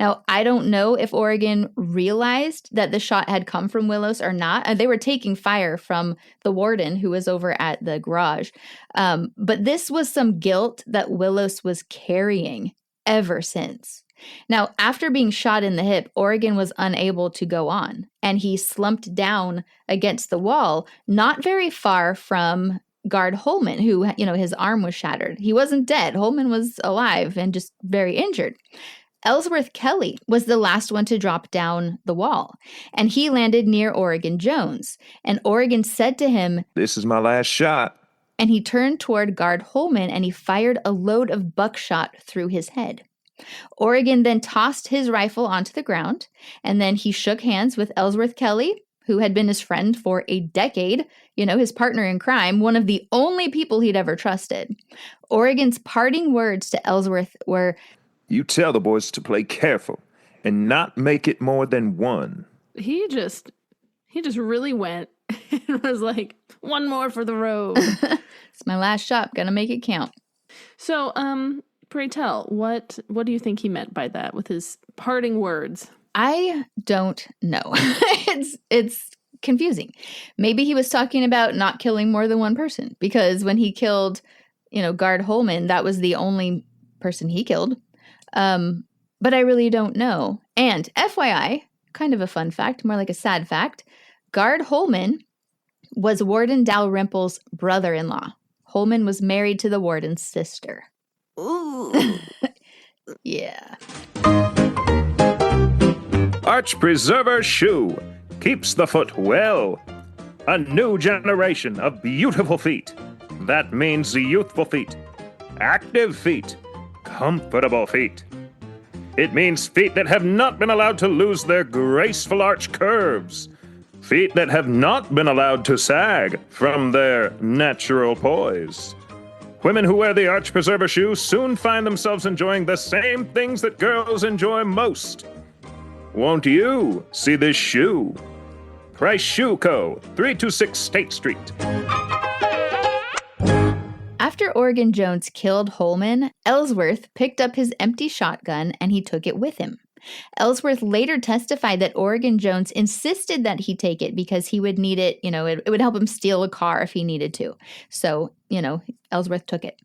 Now, I don't know if Oregon realized that the shot had come from Willos or not. They were taking fire from the warden who was over at the garage. But this was some guilt that Willos was carrying ever since. Now, after being shot in the hip, Oregon was unable to go on, and he slumped down against the wall, not very far from guard Holman, who, his arm was shattered. He wasn't dead. Holman was alive and just very injured. Ellsworth Kelley was the last one to drop down the wall, and he landed near Oregon Jones. And Oregon said to him, "This is my last shot." And he turned toward guard Holman and he fired a load of buckshot through his head. Oregon then tossed his rifle onto the ground, and then he shook hands with Ellsworth Kelley, who had been his friend for a decade, his partner in crime, one of the only people he'd ever trusted. Oregon's parting words to Ellsworth were, "You tell the boys to play careful and not make it more than one." He just really went and was like, one more for the road. "It's my last shot, gonna make it count." So, pray tell, what do you think he meant by that with his parting words? I don't know. It's confusing. Maybe he was talking about not killing more than one person, because when he killed, guard Holman, that was the only person he killed. But I really don't know. And FYI, kind of a fun fact, more like a sad fact, guard Holman was Warden Dalrymple's brother-in-law. Holman was married to the warden's sister. Ooh. Yeah. Arch Preserver Shoe keeps the foot well. A new generation of beautiful feet. That means youthful feet, active feet, comfortable feet. It means feet that have not been allowed to lose their graceful arch curves. Feet that have not been allowed to sag from their natural poise. Women who wear the Arch Preserver shoe soon find themselves enjoying the same things that girls enjoy most. Won't you see this shoe? Price Shoe Co., 326 State Street. After Oregon Jones killed Holman, Ellsworth picked up his empty shotgun and he took it with him. Ellsworth later testified that Oregon Jones insisted that he take it because he would need it, it would help him steal a car if he needed to. So, Ellsworth took it.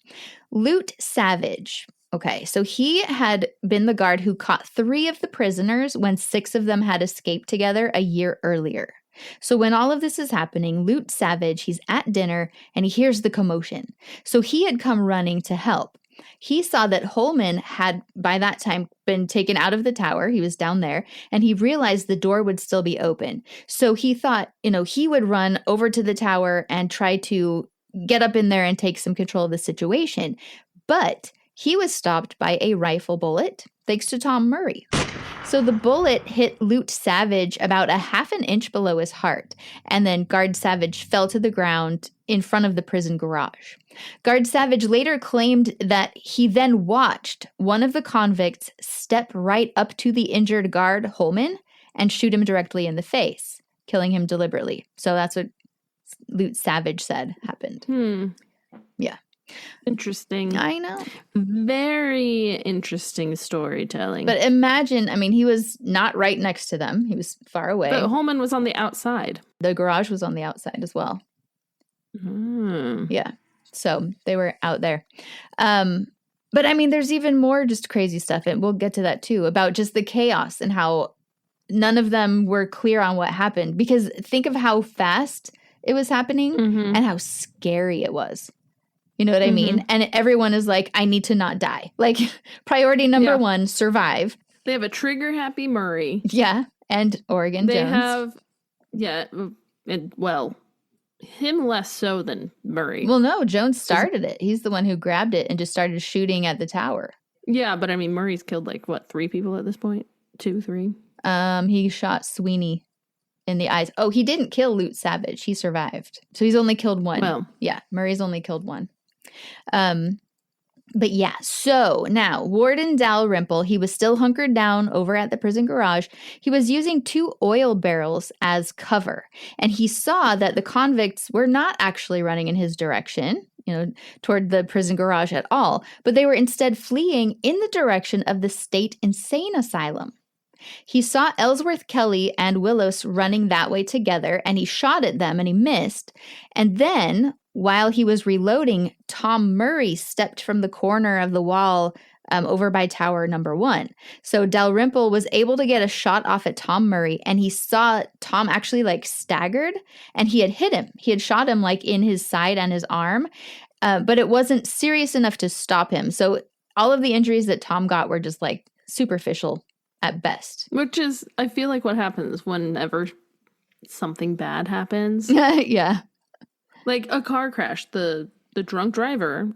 Lute Savage. Okay, so he had been the guard who caught 3 of the prisoners when 6 of them had escaped together a year earlier. So when all of this is happening, Lute Savage, he's at dinner and he hears the commotion. So he had come running to help. He saw that Holman had, by that time, been taken out of the tower. He was down there, and he realized the door would still be open. So he thought, he would run over to the tower and try to get up in there and take some control of the situation. But he was stopped by a rifle bullet, thanks to Tom Murray. So the bullet hit Lute Savage about a half an inch below his heart, and then Guard Savage fell to the ground in front of the prison garage. Guard Savage later claimed that he then watched one of the convicts step right up to the injured guard, Holman, and shoot him directly in the face, killing him deliberately. So that's what Lute Savage said happened. Yeah. Interesting. I know. Very interesting storytelling. But imagine, he was not right next to them. He was far away. But Holman was on the outside. The garage was on the outside as well. Yeah. So they were out there. But there's even more just crazy stuff, and we'll get to that too, about just the chaos and how none of them were clear on what happened. Because think of how fast it was happening and how scary it was. You know what I mean? And everyone is like, I need to not die. Like, priority number 1, survive. They have a trigger-happy Murray. Yeah, and Oregon Jones. They have, him less so than Murray. Well, no, Jones started it. He's the one who grabbed it and just started shooting at the tower. Yeah, but Murray's killed 3 people at this point? 2, 3? He shot Sweeney in the eyes. Oh, he didn't kill Lute Savage. He survived. So he's only killed 1. Well. Yeah, Murray's only killed 1. But yeah, so now Warden Dalrymple, he was still hunkered down over at the prison garage. He was using 2 oil barrels as cover, and he saw that the convicts were not actually running in his direction. toward the prison garage at all, but they were instead fleeing in the direction of the state insane asylum. He saw Ellsworth Kelley and Willos running that way together, and he shot at them and he missed. And then, while he was reloading, Tom Murray stepped from the corner of the wall over by tower number 1. So Dalrymple was able to get a shot off at Tom Murray, and he saw Tom actually like staggered, and he had hit him. He had shot him like in his side and his arm, but it wasn't serious enough to stop him. So all of the injuries that Tom got were just like superficial at best. Which is, I feel like what happens whenever something bad happens. Yeah. Like a car crash, the drunk driver,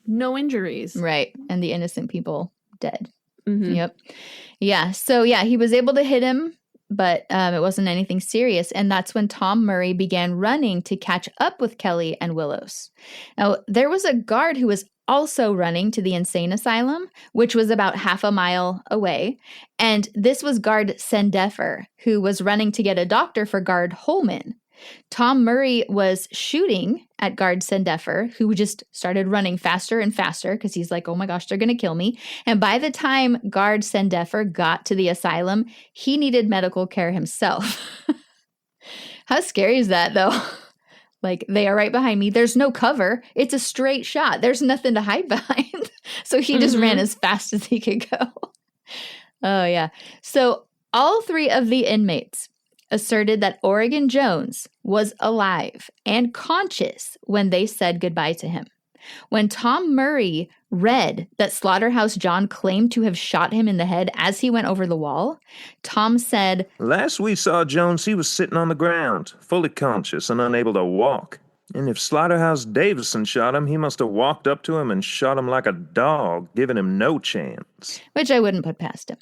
no injuries. Right. And the innocent people dead. Mm-hmm. Yep. Yeah. So, yeah, he was able to hit him, but it wasn't anything serious. And that's when Tom Murray began running to catch up with Kelley and Willos. Now, there was a guard who was also running to the insane asylum, which was about half a mile away. And this was guard Sendefer, who was running to get a doctor for guard Holman. Tom Murray was shooting at guard Sendefer, who just started running faster and faster because he's like, oh my gosh, they're going to kill me. And by the time guard Sendefer got to the asylum, he needed medical care himself. How scary is that, though? Like, they are right behind me. There's no cover. It's a straight shot. There's nothing to hide behind. So he just ran as fast as he could go. Oh, yeah. So all 3 of the inmates asserted that Oregon Jones was alive and conscious when they said goodbye to him. When Tom Murray read that Slaughterhouse John claimed to have shot him in the head as he went over the wall, Tom said, Last we saw Jones, he was sitting on the ground, fully conscious and unable to walk. And if Slaughterhouse Davison shot him, he must have walked up to him and shot him like a dog, giving him no chance. Which I wouldn't put past him.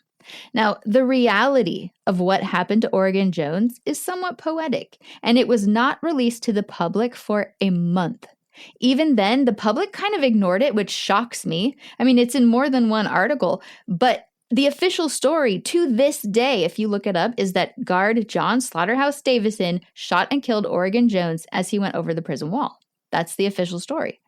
Now, the reality of what happened to Oregon Jones is somewhat poetic, and it was not released to the public for a month. Even then, the public kind of ignored it, which shocks me. I mean, it's in more than one article, but the official story to this day, if you look it up, is that guard John Slaughterhouse Davison shot and killed Oregon Jones as he went over the prison wall. That's the official story.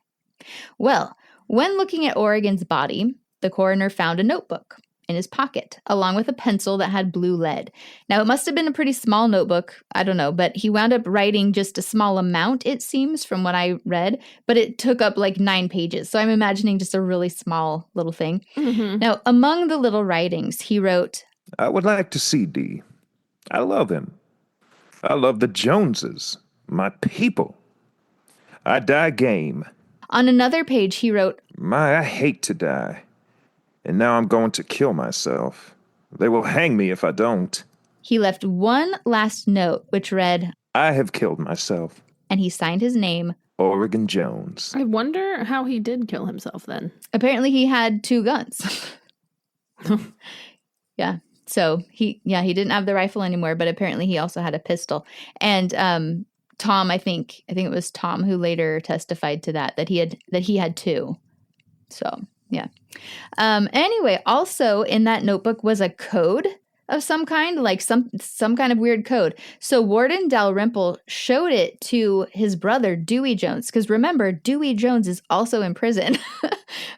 Well, when looking at Oregon's body, the coroner found a notebook in his pocket, along with a pencil that had blue lead. Now, it must have been a pretty small notebook, I don't know, but he wound up writing just a small amount, it seems, from what I read, but it took up like 9 pages. So I'm imagining just a really small little thing. Mm-hmm. Now, among the little writings, he wrote, I would like to see D. I love him. I love the Joneses, my people. I die game. On another page, he wrote, I hate to die. And now I'm going to kill myself. They will hang me if I don't. He left one last note, which read, I have killed myself. And he signed his name, Oregon Jones. I wonder how he did kill himself then. Apparently he had 2 guns. Yeah. So he didn't have the rifle anymore, but apparently he also had a pistol. And Tom, I think it was Tom who later testified to that he had 2. So yeah. Anyway, also in that notebook was a code of some kind, like some kind of weird code. So Warden Dalrymple showed it to his brother, Dewey Jones, because remember, Dewey Jones is also in prison,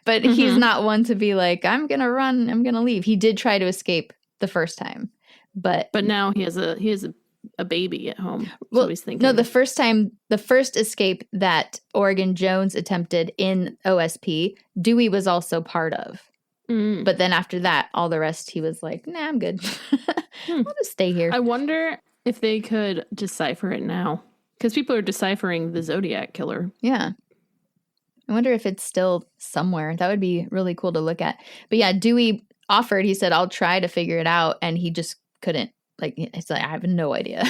but he's not one to be like, I'm going to run, I'm going to leave. He did try to escape the first time, but now he has a baby at home. Well, so he's thinking. No, the first escape that Oregon Jones attempted in OSP, Dewey was also part of. Mm. But then after that, all the rest, he was like, nah, I'm good. I'll just stay here. I wonder if they could decipher it now. Because people are deciphering the Zodiac killer. Yeah. I wonder if it's still somewhere. That would be really cool to look at. But yeah, Dewey offered, he said, I'll try to figure it out. And he just couldn't. Like, it's like, I have no idea.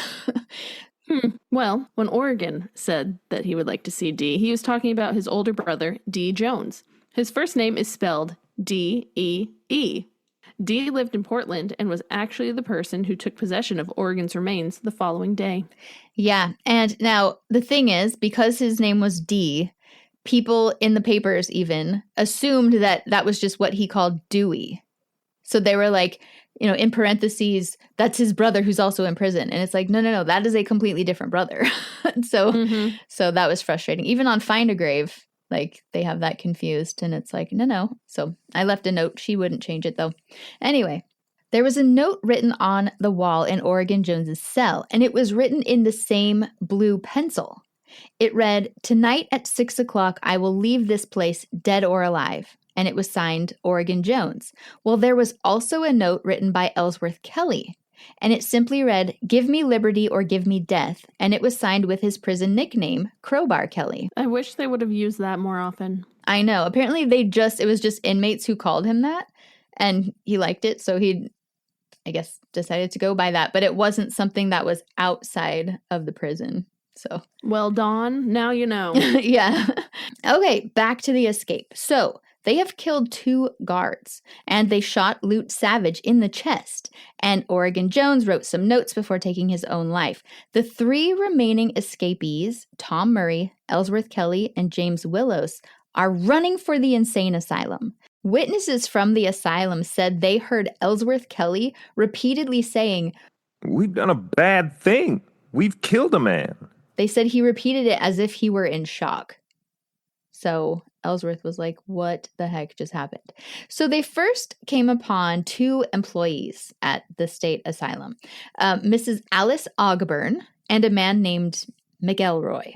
Well, when Oregon said that he would like to see D, he was talking about his older brother, D. Jones. His first name is spelled D-E-E. D lived in Portland and was actually the person who took possession of Oregon's remains the following day. Yeah, and now the thing is, because his name was D, people in the papers even assumed that that was just what he called Dewey. So they were like, in parentheses, that's his brother who's also in prison. And it's like, no, that is a completely different brother. So that was frustrating. Even on Find a Grave, like they have that confused and it's like, no. So I left a note. She wouldn't change it though. Anyway, there was a note written on the wall in Oregon Jones's cell, and it was written in the same blue pencil. It read, "Tonight at 6 o'clock, I will leave this place dead or alive." And it was signed Oregon Jones. Well, there was also a note written by Ellsworth Kelley, and it simply read, "Give me liberty or give me death," and it was signed with his prison nickname, Crowbar Kelley. I wish they would have used that more often. I know. Apparently it was just inmates who called him that, and he liked it, so he, I guess, decided to go by that, but it wasn't something that was outside of the prison. So, well, Dawn, now you know. Yeah. Okay, back to the escape. So, they have killed 2 guards, and they shot Lute Savage in the chest, and Oregon Jones wrote some notes before taking his own life. The 3 remaining escapees, Tom Murray, Ellsworth Kelley, and James Willos, are running for the insane asylum. Witnesses from the asylum said they heard Ellsworth Kelley repeatedly saying, "We've done a bad thing. We've killed a man." They said he repeated it as if he were in shock. So Ellsworth was like, what the heck just happened? So they first came upon 2 employees at the state asylum, Mrs. Alice Ogburn and a man named McElroy.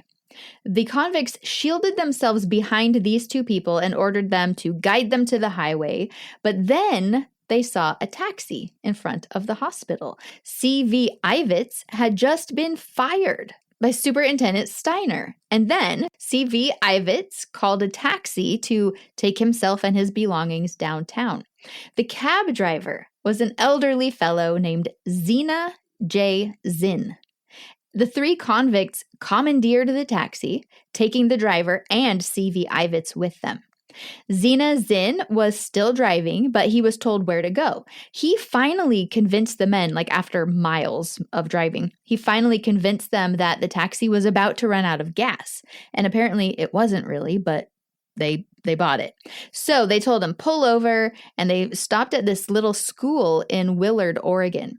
The convicts shielded themselves behind these 2 people and ordered them to guide them to the highway, but then they saw a taxi in front of the hospital. C.V. Ivitz had just been fired by Superintendent Steiner. And then C.V. Ivitz called a taxi to take himself and his belongings downtown. The cab driver was an elderly fellow named Zena J. Zinn. The 3 convicts commandeered the taxi, taking the driver and C.V. Ivitz with them. Zena Zinn was still driving, but he was told where to go. He finally convinced the men, like after miles of driving, he finally convinced them that the taxi was about to run out of gas. And apparently it wasn't really, but they bought it. So they told him, pull over, and they stopped at this little school in Willard, Oregon.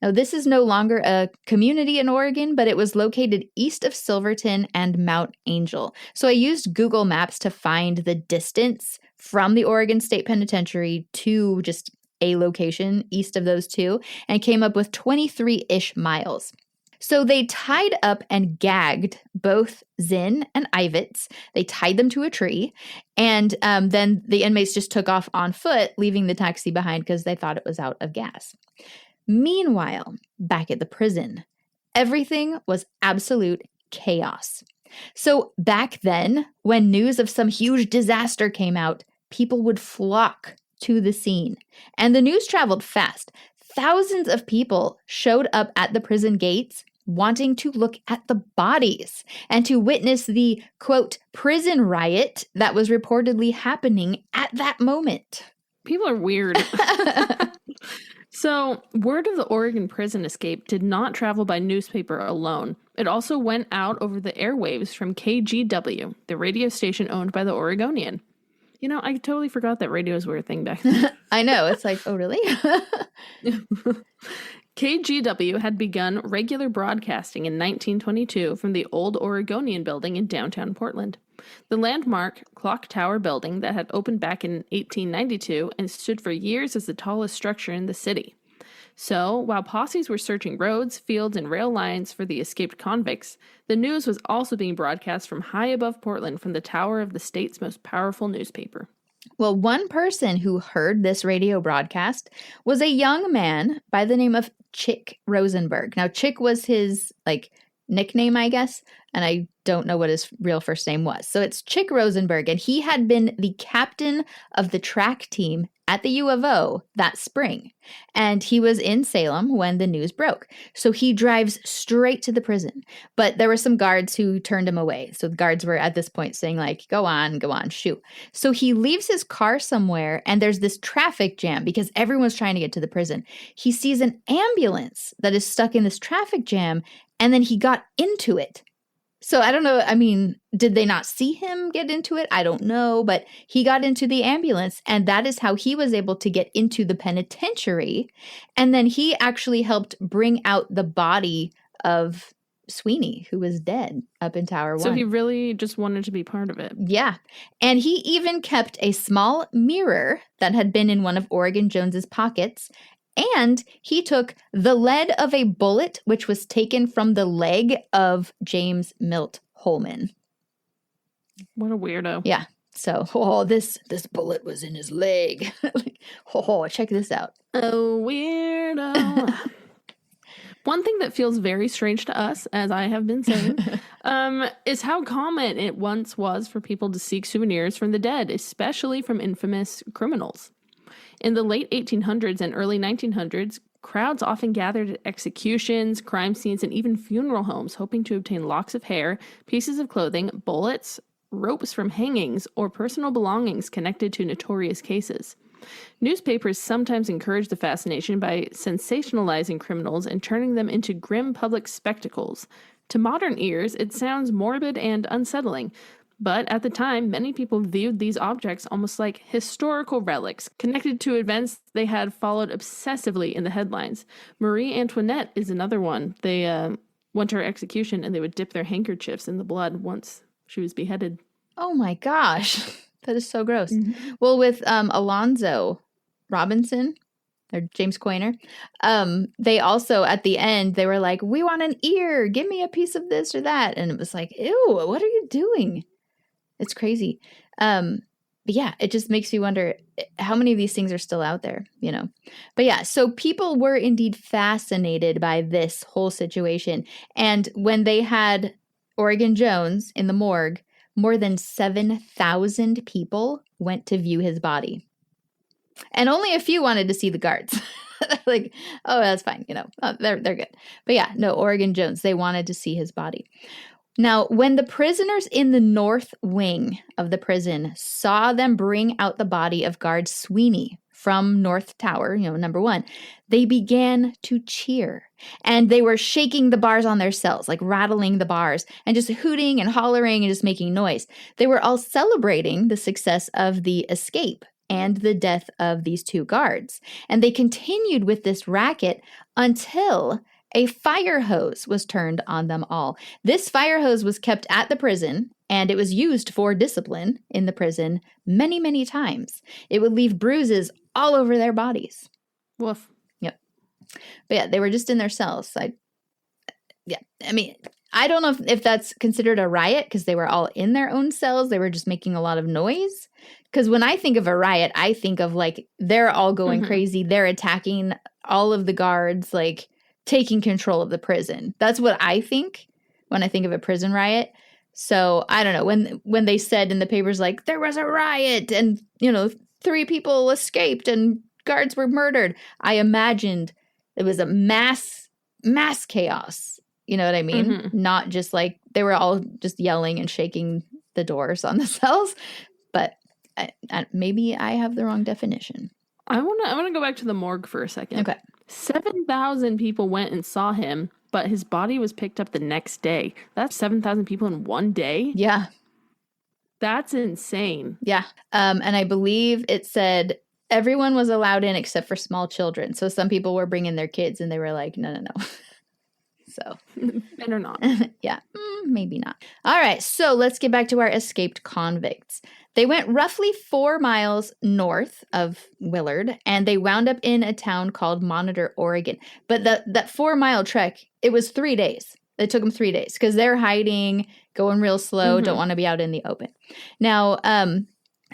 Now, this is no longer a community in Oregon, but it was located east of Silverton and Mount Angel. So I used Google Maps to find the distance from the Oregon State Penitentiary to just a location east of those 2 and came up with 23-ish miles. So they tied up and gagged both Zinn and Ivitz. They tied them to a tree, and then the inmates just took off on foot, leaving the taxi behind because they thought it was out of gas. Meanwhile, back at the prison, everything was absolute chaos. So back then, when news of some huge disaster came out, people would flock to the scene. And the news traveled fast. Thousands of people showed up at the prison gates wanting to look at the bodies and to witness the, quote, prison riot that was reportedly happening at that moment. People are weird. So, word of the Oregon prison escape did not travel by newspaper alone. It also went out over the airwaves from KGW, the radio station owned by the Oregonian. You know, I totally forgot that radios were a thing back then. I know. It's like, oh, really? KGW had begun regular broadcasting in 1922 from the old Oregonian building in downtown Portland. The landmark clock tower building that had opened back in 1892 and stood for years as the tallest structure in the city. So, while posses were searching roads, fields, and rail lines for the escaped convicts, the news was also being broadcast from high above Portland from the tower of the state's most powerful newspaper. Well, one person who heard this radio broadcast was a young man by the name of Chick Rosenberg. Now, Chick was his, nickname, I guess, and I don't know what his real first name was. So it's Chick Rosenberg, and he had been the captain of the track team at the U of O that spring. And he was in Salem when the news broke. So he drives straight to the prison. But there were some guards who turned him away. So the guards were at this point saying, go on, shoot. So he leaves his car somewhere, and there's this traffic jam because everyone's trying to get to the prison. He sees an ambulance that is stuck in this traffic jam, and then he got into it. So I don't know. I mean, did they not see him get into it? I don't know. But he got into the ambulance, and that is how he was able to get into the penitentiary. And then he actually helped bring out the body of Sweeney, who was dead up in Tower 1. So he really just wanted to be part of it. Yeah. And he even kept a small mirror that had been in one of Oregon Jones's pockets. And he took the lead of a bullet, which was taken from the leg of James Milt Holman. What a weirdo. Yeah. So, this bullet was in his leg. Check this out. Oh, weirdo. One thing that feels very strange to us, as I have been saying, is how common it once was for people to seek souvenirs from the dead, especially from infamous criminals. In the late 1800s and early 1900s, crowds often gathered at executions, crime scenes, and even funeral homes, hoping to obtain locks of hair, pieces of clothing, bullets, ropes from hangings, or personal belongings connected to notorious cases. Newspapers sometimes encouraged the fascination by sensationalizing criminals and turning them into grim public spectacles. To modern ears, it sounds morbid and unsettling. But at the time, many people viewed these objects almost like historical relics, connected to events they had followed obsessively in the headlines. Marie Antoinette is another one. They went to her execution and they would dip their handkerchiefs in the blood once she was beheaded. Oh my gosh. That is so gross. Mm-hmm. Well, with Alonzo Robinson, or James Coiner, they also, at the end, they were like, we want an ear. Give me a piece of this or that. And it was like, ew, what are you doing? It's crazy. But yeah, it just makes you wonder how many of these things are still out there, you know? But yeah, so people were indeed fascinated by this whole situation. And when they had Oregon Jones in the morgue, more than 7,000 people went to view his body. And only a few wanted to see the guards. Like, oh, that's fine, you know, they're good. But yeah, no, Oregon Jones, they wanted to see his body. Now, when the prisoners in the north wing of the prison saw them bring out the body of guard Sweeney from North Tower, you know, number 1, they began to cheer. And they were shaking the bars on their cells, like rattling the bars, and just hooting and hollering and just making noise. They were all celebrating the success of the escape and the death of these 2 guards. And they continued with this racket until a fire hose was turned on them all. This fire hose was kept at the prison, and it was used for discipline in the prison many, many times. It would leave bruises all over their bodies. Woof. Yep. But yeah, they were just in their cells. I mean, I don't know if that's considered a riot because they were all in their own cells. They were just making a lot of noise. Because when I think of a riot, I think of like they're all going crazy. They're attacking all of the guards, like taking control of the prison. That's what I think when I think of a prison riot. So I don't know, when they said in the papers, like, there was a riot and, you know, 3 people escaped and guards were murdered, I imagined it was a mass chaos. You know what I mean? Mm-hmm. Not just like they were all just yelling and shaking the doors on the cells. But maybe I have the wrong definition. I want to go back to the morgue for a second. Okay. 7,000 people went and saw him, but his body was picked up the next day. That's 7,000 people in one day? Yeah. That's insane. Yeah. And I believe it said everyone was allowed in except for small children. So some people were bringing their kids and they were like, no. So. Better not. Yeah. Maybe not. All right. So let's get back to our escaped convicts. They went roughly 4 miles north of Willard, and they wound up in a town called Monitor, Oregon. But that 4-mile trek, it was 3 days. It took them 3 days because they're hiding, going real slow, don't want to be out in the open. Now,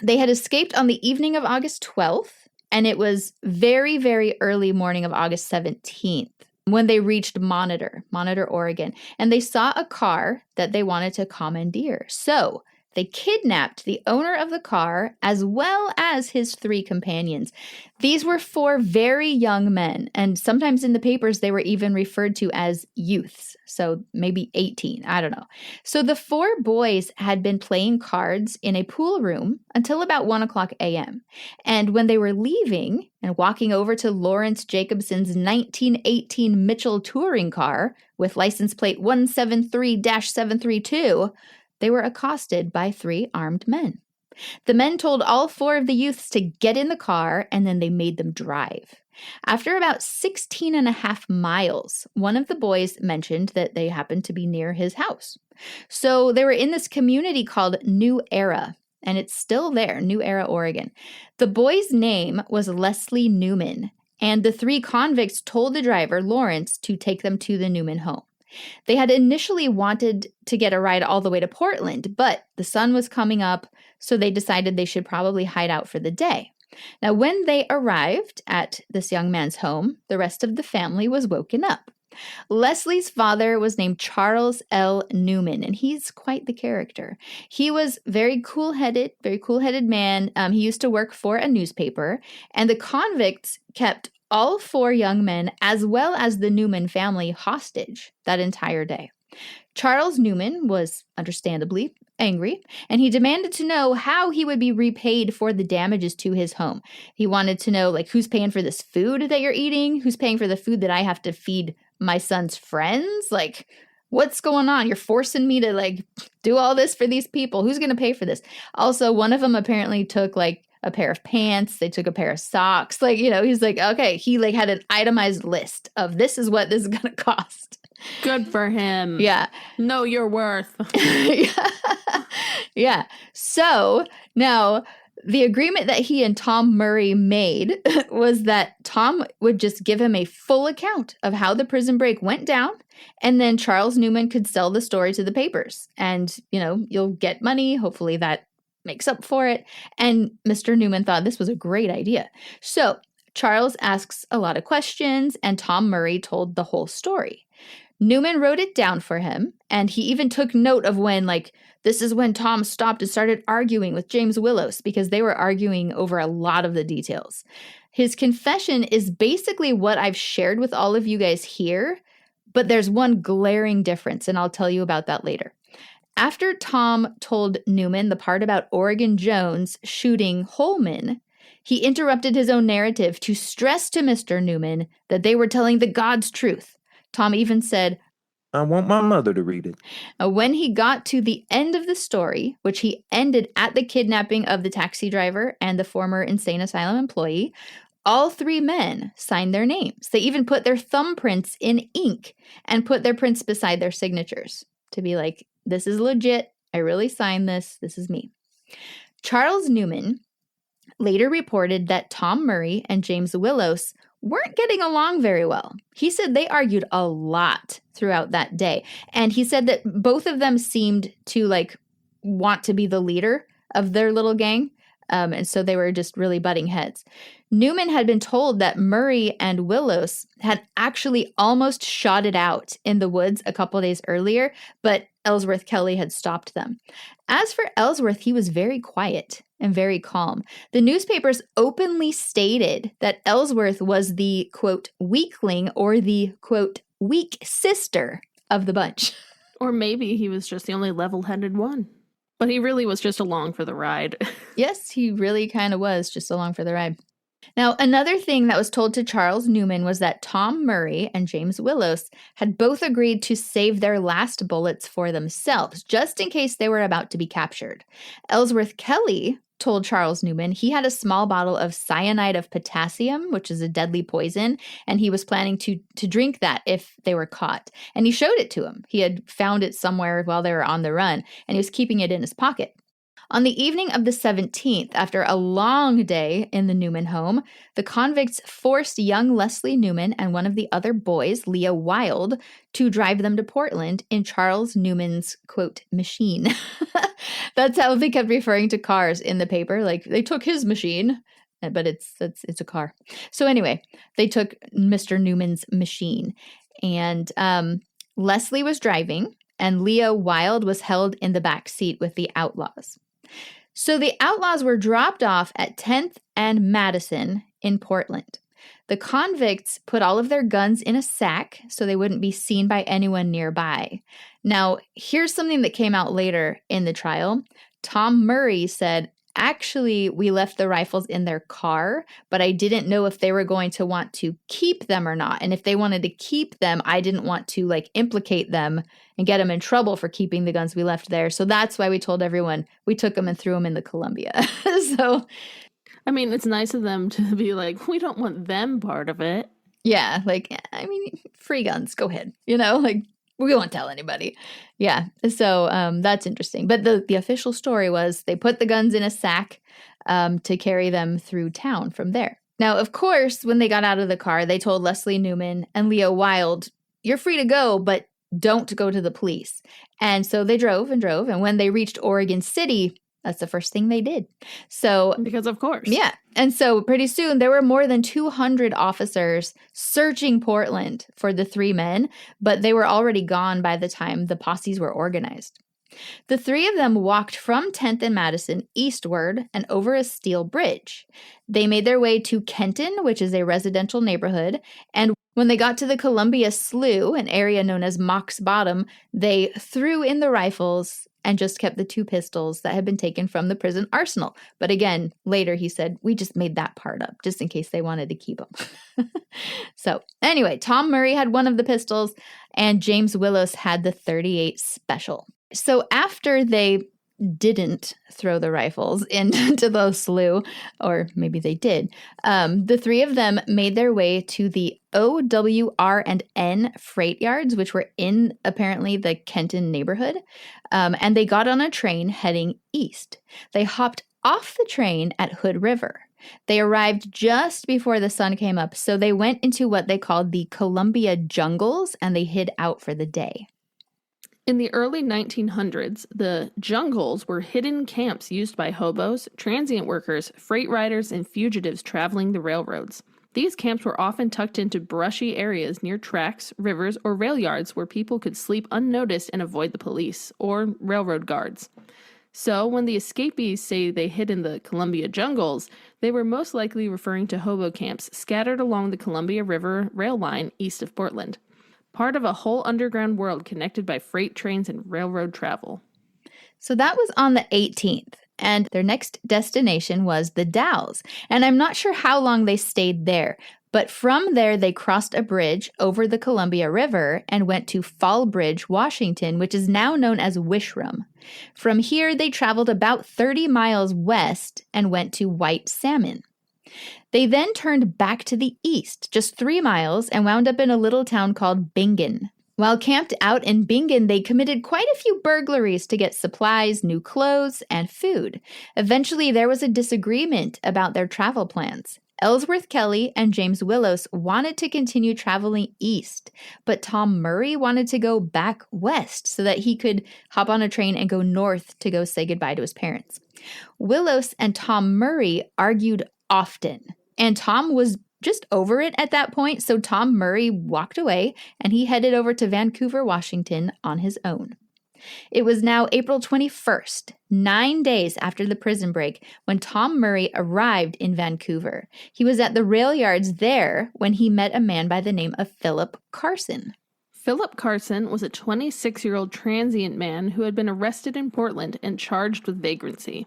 they had escaped on the evening of August 12th, and it was very, very early morning of August 17th when they reached Monitor, Oregon. And they saw a car that they wanted to commandeer. So They kidnapped the owner of the car as well as his 3 companions. These were 4 very young men, and sometimes in the papers they were even referred to as youths, so maybe 18, I don't know. So the 4 boys had been playing cards in a pool room until about 1 o'clock a.m. And when they were leaving and walking over to Lawrence Jacobson's 1918 Mitchell touring car with license plate 173-732, they were accosted by 3 armed men. The men told all 4 of the youths to get in the car, and then they made them drive. After about 16 and a half miles, one of the boys mentioned that they happened to be near his house. So they were in this community called New Era, and it's still there, New Era, Oregon. The boy's name was Leslie Newman, and the 3 convicts told the driver, Lawrence, to take them to the Newman home. They had initially wanted to get a ride all the way to Portland, but the sun was coming up, so they decided they should probably hide out for the day. Now, when they arrived at this young man's home, the rest of the family was woken up. Leslie's father was named Charles L. Newman, and he's quite the character. He was very cool-headed man. He used to work for a newspaper, and the convicts kept all 4 young men, as well as the Newman family, hostage that entire day. Charles Newman was understandably angry, and he demanded to know how he would be repaid for the damages to his home. He wanted to know, who's paying for this food that you're eating? Who's paying for the food that I have to feed my son's friends? What's going on? You're forcing me to, do all this for these people. Who's going to pay for this? Also, one of them apparently took, a pair of pants. They took a pair of socks. He's okay. He had an itemized list of this is what this is going to cost. Good for him. Yeah. Know your worth. Yeah. So now the agreement that he and Tom Murray made was that Tom would just give him a full account of how the prison break went down. And then Charles Newman could sell the story to the papers. And, you'll get money. Hopefully that makes up for it. And Mr. Newman thought this was a great idea. So Charles asks a lot of questions, and Tom Murray told the whole story. Newman wrote it down for him, and he even took note of when, this is when Tom stopped and started arguing with James Willos, because they were arguing over a lot of the details. His confession is basically what I've shared with all of you guys here, but there's one glaring difference, and I'll tell you about that later. After Tom told Newman the part about Oregon Jones shooting Holman, he interrupted his own narrative to stress to Mr. Newman that they were telling the God's truth. Tom even said, I want my mother to read it. When he got to the end of the story, which he ended at the kidnapping of the taxi driver and the former insane asylum employee, all 3 men signed their names. They even put their thumbprints in ink and put their prints beside their signatures to be this is legit. I really signed this. This is me. Charles Newman later reported that Tom Murray and James Willos weren't getting along very well. He said they argued a lot throughout that day. And he said that both of them seemed to want to be the leader of their little gang. And so they were just really butting heads. Newman had been told that Murray and Willos had actually almost shot it out in the woods a couple days earlier, but Ellsworth Kelley had stopped them. As for Ellsworth, he was very quiet and very calm. The newspapers openly stated that Ellsworth was the, quote, weakling or the, quote, weak sister of the bunch. Or maybe he was just the only level-headed one. But he really was just along for the ride. Yes, he really kind of was just along for the ride. Now, another thing that was told to Charles Newman was that Tom Murray and James Willos had both agreed to save their last bullets for themselves, just in case they were about to be captured. Ellsworth Kelley told Charles Newman he had a small bottle of cyanide of potassium, which is a deadly poison, and he was planning to drink that if they were caught. And he showed it to him. He had found it somewhere while they were on the run, and he was keeping it in his pocket. On the evening of the 17th, after a long day in the Newman home, the convicts forced young Leslie Newman and one of the other boys, Leah Wild, to drive them to Portland in Charles Newman's, quote, machine. That's how they kept referring to cars in the paper. They took his machine, but it's a car. So anyway, they took Mr. Newman's machine. And Leslie was driving. and Leo Wild was held in the back seat with the outlaws. So the outlaws were dropped off at 10th and Madison in Portland. The convicts put all of their guns in a sack so they wouldn't be seen by anyone nearby. Now, here's something that came out later in the trial. Tom Murray said, actually, we left the rifles in their car, but I didn't know if they were going to want to keep them or not. And if they wanted to keep them, I didn't want to implicate them and get them in trouble for keeping the guns we left there. So that's why we told everyone we took them and threw them in the Columbia. So, I mean, it's nice of them to be like, we don't want them part of it. yeah, free guns, go ahead. We won't tell anybody. Yeah, so that's interesting. But the official story was they put the guns in a sack to carry them through town from there. Now, of course, when they got out of the car, they told Leslie Newman and Leo Wild, you're free to go, but don't go to the police. And so they drove and drove. And when they reached Oregon City, that's the first thing they did. So, because of course. Yeah. And so pretty soon there were more than 200 officers searching Portland for the three men, but they were already gone by the time the posses were organized. The three of them walked from 10th and Madison eastward and over a steel bridge. They made their way to Kenton, which is a residential neighborhood, and when they got to the Columbia Slough, an area known as Mock's Bottom, they threw in the rifles and just kept the two pistols that had been taken from the prison arsenal. But again, later he said, we just made that part up just in case they wanted to keep them. So anyway, Tom Murray had one of the pistols and James Willos had the .38 Special. So after they didn't throw the rifles into the slough, or maybe they did, the three of them made their way to the OWR&N freight yards, which were in apparently the Kenton neighborhood, and they got on a train heading east. They hopped off the train at Hood River. They arrived just before the sun came up, so they went into what they called the Columbia Jungles, and they hid out for the day. In the early 1900s, the jungles were hidden camps used by hobos, transient workers, freight riders, and fugitives traveling the railroads. These camps were often tucked into brushy areas near tracks, rivers, or rail yards where people could sleep unnoticed and avoid the police or railroad guards. So when the escapees say they hid in the Columbia Jungles, they were most likely referring to hobo camps scattered along the Columbia River rail line east of Portland. Part of a whole underground world connected by freight trains and railroad travel. So that was on the 18th, and their next destination was the Dalles. And I'm not sure how long they stayed there, but from there they crossed a bridge over the Columbia River and went to Fall Bridge, Washington, which is now known as Wishram. From here, they traveled about 30 miles west and went to White Salmon. They then turned back to the east, just 3 miles, and wound up in a little town called Bingen. While camped out in Bingen, they committed quite a few burglaries to get supplies, new clothes, and food. Eventually, there was a disagreement about their travel plans. Ellsworth Kelley and James Willos wanted to continue traveling east, but Tom Murray wanted to go back west so that he could hop on a train and go north to go say goodbye to his parents. Willos and Tom Murray argued often, and Tom was just over it at that point, so Tom Murray walked away and he headed over to Vancouver, Washington on his own. It was now April 21st, 9 days after the prison break, when Tom Murray arrived in Vancouver. He was at the rail yards there when he met a man by the name of Philip Carson. Philip Carson was a 26-year-old transient man who had been arrested in Portland and charged with vagrancy.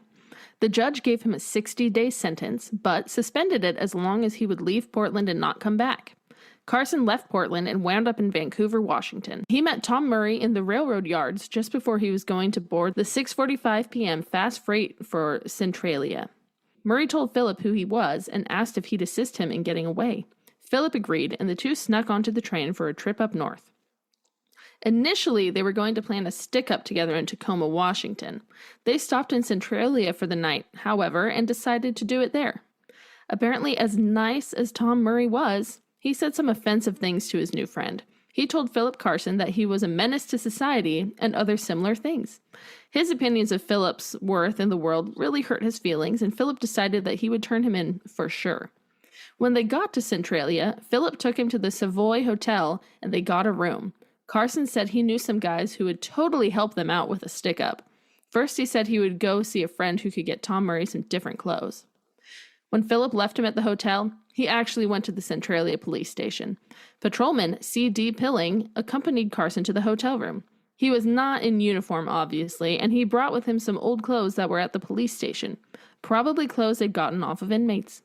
The judge gave him a 60-day sentence, but suspended it as long as he would leave Portland and not come back. Carson left Portland and wound up in Vancouver, Washington. He met Tom Murray in the railroad yards just before he was going to board the 6:45 p.m. fast freight for Centralia. Murray told Philip who he was and asked if he'd assist him in getting away. Philip agreed, and the two snuck onto the train for a trip up north. Initially, they were going to plan a stick-up together in Tacoma, Washington. They stopped in Centralia for the night, however, and decided to do it there. Apparently, as nice as Tom Murray was, he said some offensive things to his new friend. He told Philip Carson that he was a menace to society and other similar things. His opinions of Philip's worth in the world really hurt his feelings, and Philip decided that he would turn him in for sure. When they got to Centralia, Philip took him to the Savoy Hotel, and they got a room. Carson said he knew some guys who would totally help them out with a stick-up. First, he said he would go see a friend who could get Tom Murray some different clothes. When Philip left him at the hotel, he actually went to the Centralia police station. Patrolman C.D. Pilling accompanied Carson to the hotel room. He was not in uniform, obviously, and he brought with him some old clothes that were at the police station, probably clothes they'd gotten off of inmates.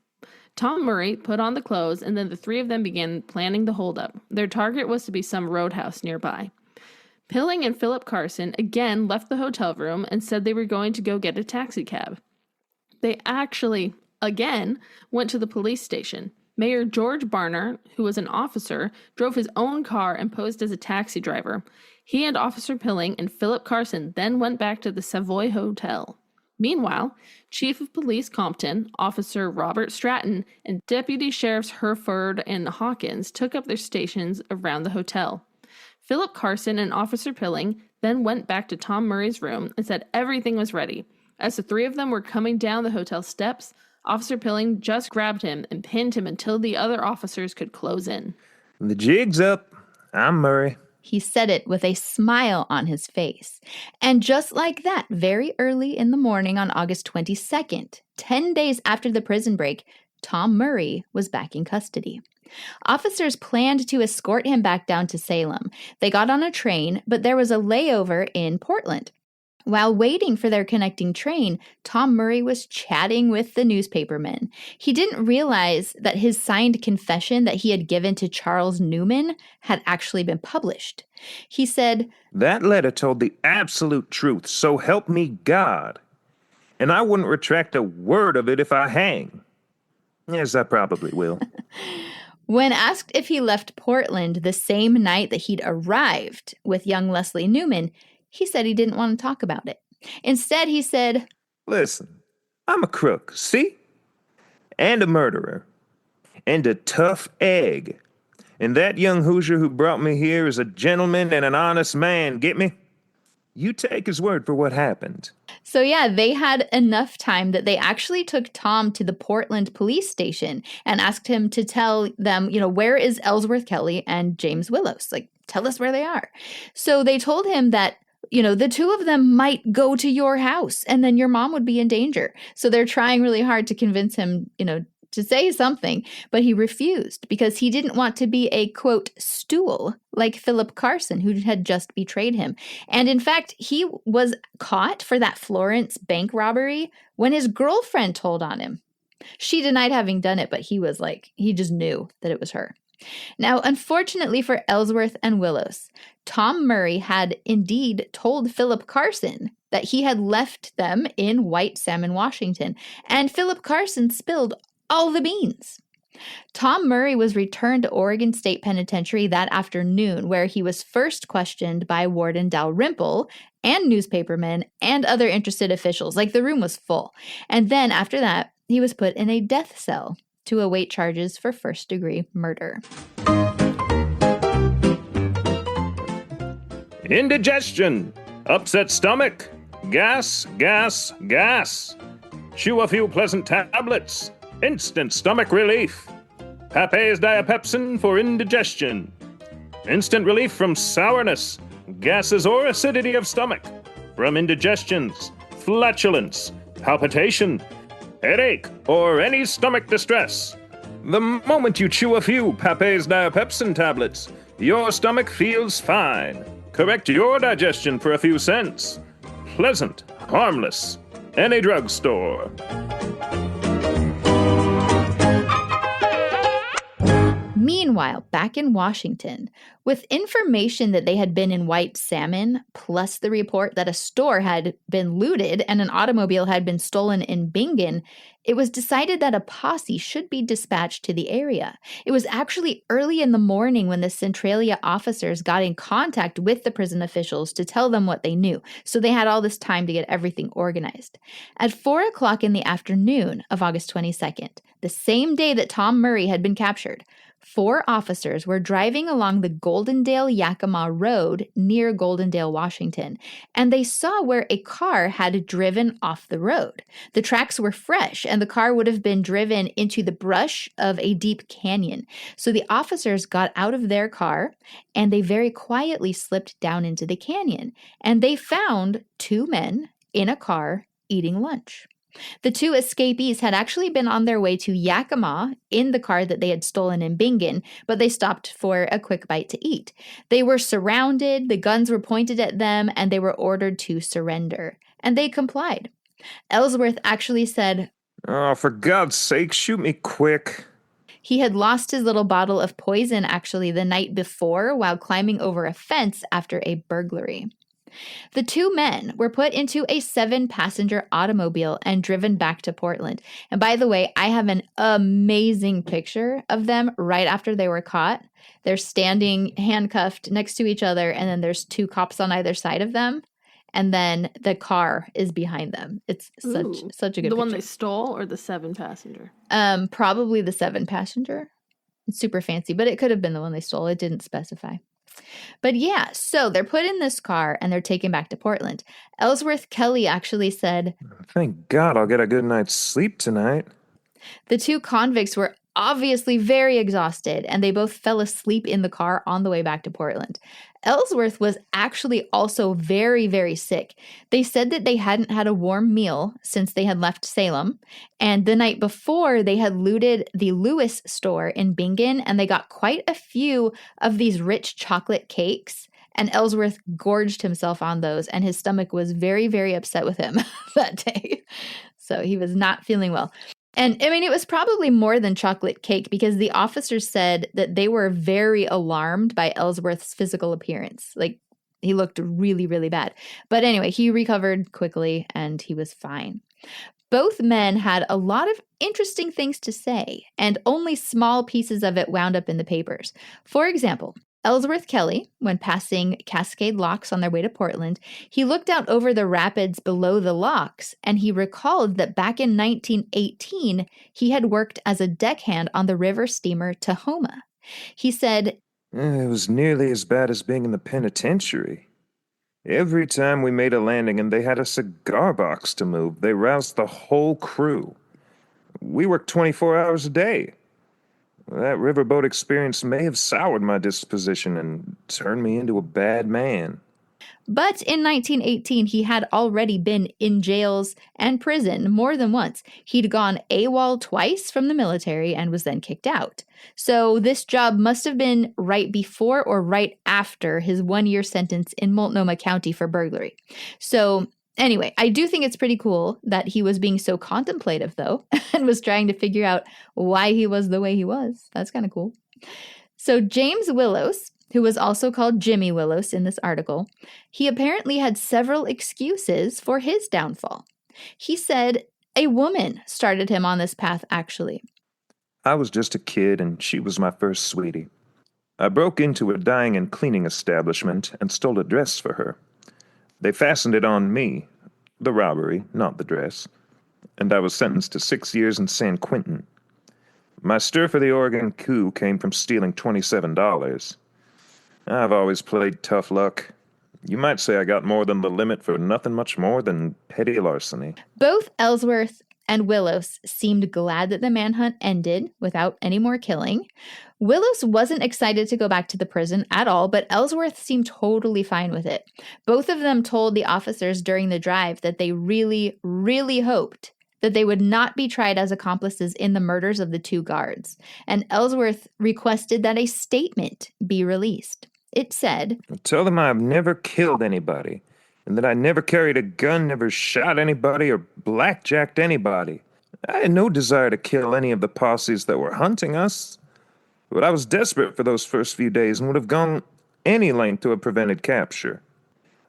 Tom Murray put on the clothes, and then the three of them began planning the holdup. Their target was to be some roadhouse nearby. Pilling and Philip Carson again left the hotel room and said they were going to go get a taxi cab. They actually, again, went to the police station. Mayor George Barner, who was an officer, drove his own car and posed as a taxi driver. He and Officer Pilling and Philip Carson then went back to the Savoy Hotel. Meanwhile, Chief of Police Compton, Officer Robert Stratton, and Deputy Sheriffs Hereford and Hawkins took up their stations around the hotel. Philip Carson and Officer Pilling then went back to Tom Murray's room and said everything was ready. As the three of them were coming down the hotel steps, Officer Pilling just grabbed him and pinned him until the other officers could close in. The jig's up. I'm Murray. He said it with a smile on his face. And just like that, very early in the morning on August 22nd, 10 days after the prison break, Tom Murray was back in custody. Officers planned to escort him back down to Salem. They got on a train, but there was a layover in Portland. While waiting for their connecting train, Tom Murray was chatting with the newspaperman. He didn't realize that his signed confession that he had given to Charles Newman had actually been published. He said, "That letter told the absolute truth, so help me God. And I wouldn't retract a word of it if I hang. Yes, I probably will." When asked if he left Portland the same night that he'd arrived with young Leslie Newman, he said he didn't want to talk about it. Instead, he said, "Listen, I'm a crook, see? And a murderer. And a tough egg. And that young Hoosier who brought me here is a gentleman and an honest man, get me? You take his word for what happened." So yeah, they had enough time that they actually took Tom to the Portland police station and asked him to tell them, where is Ellsworth Kelley and James Willos? Like, tell us where they are. So they told him that, the two of them might go to your house and then your mom would be in danger. So they're trying really hard to convince him, to say something, but he refused because he didn't want to be a, quote, stool like Philip Carson, who had just betrayed him. And in fact, he was caught for that Florence bank robbery when his girlfriend told on him. She denied having done it, but he was like, he just knew that it was her. Now, unfortunately for Ellsworth and Willos, Tom Murray had indeed told Philip Carson that he had left them in White Salmon, Washington, and Philip Carson spilled all the beans. Tom Murray was returned to Oregon State Penitentiary that afternoon, where he was first questioned by Warden Dalrymple and newspapermen and other interested officials. Like, the room was full. And then after that, he was put in a death cell to await charges for first-degree murder. Indigestion, upset stomach, gas, gas, gas. Chew a few pleasant tablets. Instant stomach relief. Pape's diapepsin for indigestion. Instant relief from sourness, gases, or acidity of stomach. From indigestions, flatulence, palpitation, headache, or any stomach distress. The moment you chew a few Pape's diapepsin tablets, your stomach feels fine. Correct your digestion for a few cents. Pleasant, harmless. Any drugstore. Meanwhile, back in Washington, with information that they had been in White Salmon, plus the report that a store had been looted and an automobile had been stolen in Bingen, it was decided that a posse should be dispatched to the area. It was actually early in the morning when the Centralia officers got in contact with the prison officials to tell them what they knew, so they had all this time to get everything organized. At 4 o'clock in the afternoon of August 22nd, the same day that Tom Murray had been captured, 4 officers were driving along the Goldendale-Yakima Road near Goldendale, Washington, and they saw where a car had driven off the road. The tracks were fresh, and the car would have been driven into the brush of a deep canyon. So the officers got out of their car, and they very quietly slipped down into the canyon, and they found 2 men in a car eating lunch. The 2 escapees had actually been on their way to Yakima in the car that they had stolen in Bingen, but they stopped for a quick bite to eat. They were surrounded, the guns were pointed at them, and they were ordered to surrender. And they complied. Ellsworth actually said, "Oh, for God's sake, shoot me quick." He had lost his little bottle of poison actually the night before while climbing over a fence after a burglary. The 2 men were put into a 7-passenger automobile and driven back to Portland. And by the way, I have an amazing picture of them right after they were caught. They're standing handcuffed next to each other, and then there's 2 cops on either side of them. And then the car is behind them. It's such a good picture. The one they stole or the 7-passenger? Probably the 7-passenger. It's super fancy, but it could have been the one they stole. It didn't specify. But yeah, so they're put in this car and they're taken back to Portland. Ellsworth Kelley actually said, "Thank God I'll get a good night's sleep tonight." The 2 convicts were obviously very exhausted, and they both fell asleep in the car on the way back to Portland. Ellsworth was actually also very, very sick. They said that they hadn't had a warm meal since they had left Salem, and the night before they had looted the Lewis store in Bingen, and they got quite a few of these rich chocolate cakes, and Ellsworth gorged himself on those, and his stomach was very, very upset with him that day. So he was not feeling well. And I mean, it was probably more than chocolate cake because the officers said that they were very alarmed by Ellsworth's physical appearance. Like, he looked really, really bad. But anyway, he recovered quickly and he was fine. Both men had a lot of interesting things to say, and only small pieces of it wound up in the papers. For example, Ellsworth Kelley, when passing Cascade Locks on their way to Portland, he looked out over the rapids below the locks, and he recalled that back in 1918, he had worked as a deckhand on the river steamer Tahoma. He said, "It was nearly as bad as being in the penitentiary. Every time we made a landing and they had a cigar box to move, they roused the whole crew. We worked 24 hours a day. That riverboat experience may have soured my disposition and turned me into a bad man." But in 1918, he had already been in jails and prison more than once. He'd gone AWOL twice from the military and was then kicked out. So this job must have been right before or right after his 1-year sentence in Multnomah County for burglary. So anyway, I do think it's pretty cool that he was being so contemplative, though, and was trying to figure out why he was the way he was. That's kind of cool. So James Willos, who was also called Jimmy Willos in this article, he apparently had several excuses for his downfall. He said a woman started him on this path, actually. "I was just a kid and she was my first sweetie. I broke into a dyeing and cleaning establishment and stole a dress for her. They fastened it on me, the robbery, not the dress, and I was sentenced to 6 years in San Quentin. My stir for the Oregon coup came from stealing $27. I've always played tough luck. You might say I got more than the limit for nothing much more than petty larceny." Both Ellsworth and Willos seemed glad that the manhunt ended without any more killing. Willos wasn't excited to go back to the prison at all, but Ellsworth seemed totally fine with it. Both of them told the officers during the drive that they really, really hoped that they would not be tried as accomplices in the murders of the 2 guards. And Ellsworth requested that a statement be released. It said, "Tell them I've never killed anybody, and that I never carried a gun, never shot anybody, or blackjacked anybody. I had no desire to kill any of the posses that were hunting us, but I was desperate for those first few days and would have gone any length to have prevented capture.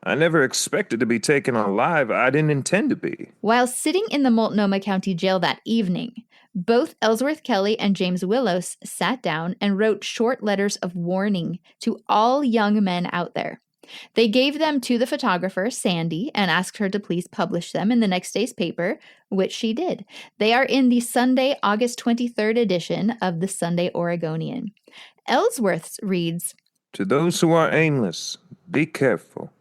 I never expected to be taken alive. I didn't intend to be." While sitting in the Multnomah County Jail that evening, both Ellsworth Kelley and James Willos sat down and wrote short letters of warning to all young men out there. They gave them to the photographer, Sandy, and asked her to please publish them in the next day's paper, which she did. They are in the Sunday, August 23rd edition of the Sunday Oregonian. Ellsworth's reads, To those who are aimless, be careful.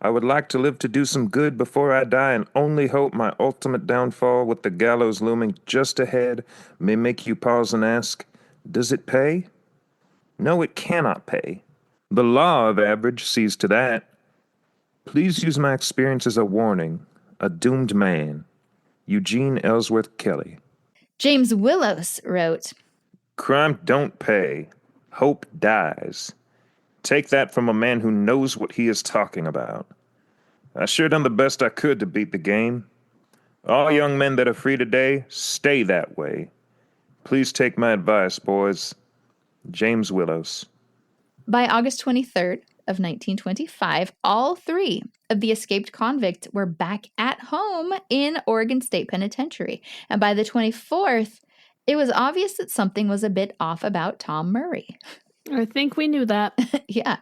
I would like to live to do some good before I die, and only hope my ultimate downfall, with the gallows looming just ahead, may make you pause and ask, does it pay? No, it cannot pay. The law of average sees to that. Please use my experience as a warning. A doomed man. Eugene Ellsworth Kelley. James Willos wrote, Crime don't pay. Hope dies. Take that from a man who knows what he is talking about. I sure done the best I could to beat the game. All young men that are free today, stay that way. Please take my advice, boys. James Willos. By August 23rd of 1925, all three of the escaped convicts were back at home in Oregon State Penitentiary. And by the 24th, it was obvious that something was a bit off about Tom Murray. I think we knew that. Yeah.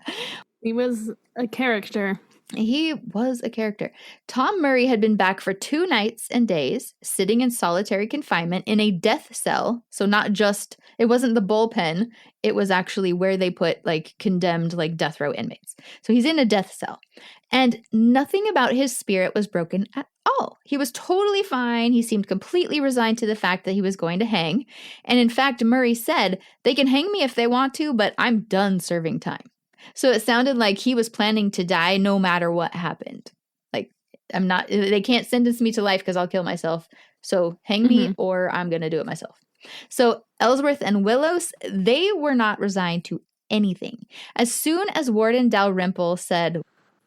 He was a character. He was a character. Tom Murray had been back for 2 nights and days, sitting in solitary confinement in a death cell. So not just, it wasn't the bullpen, it was actually where they put condemned death row inmates. So he's in a death cell. And nothing about his spirit was broken at all. He was totally fine. He seemed completely resigned to the fact that he was going to hang. And in fact, Murray said, they can hang me if they want to, but I'm done serving time. So it sounded like he was planning to die no matter what happened. They can't sentence me to life because I'll kill myself. So hang me or I'm going to do it myself. So Ellsworth and Willos, they were not resigned to anything. As soon as Warden Dalrymple said,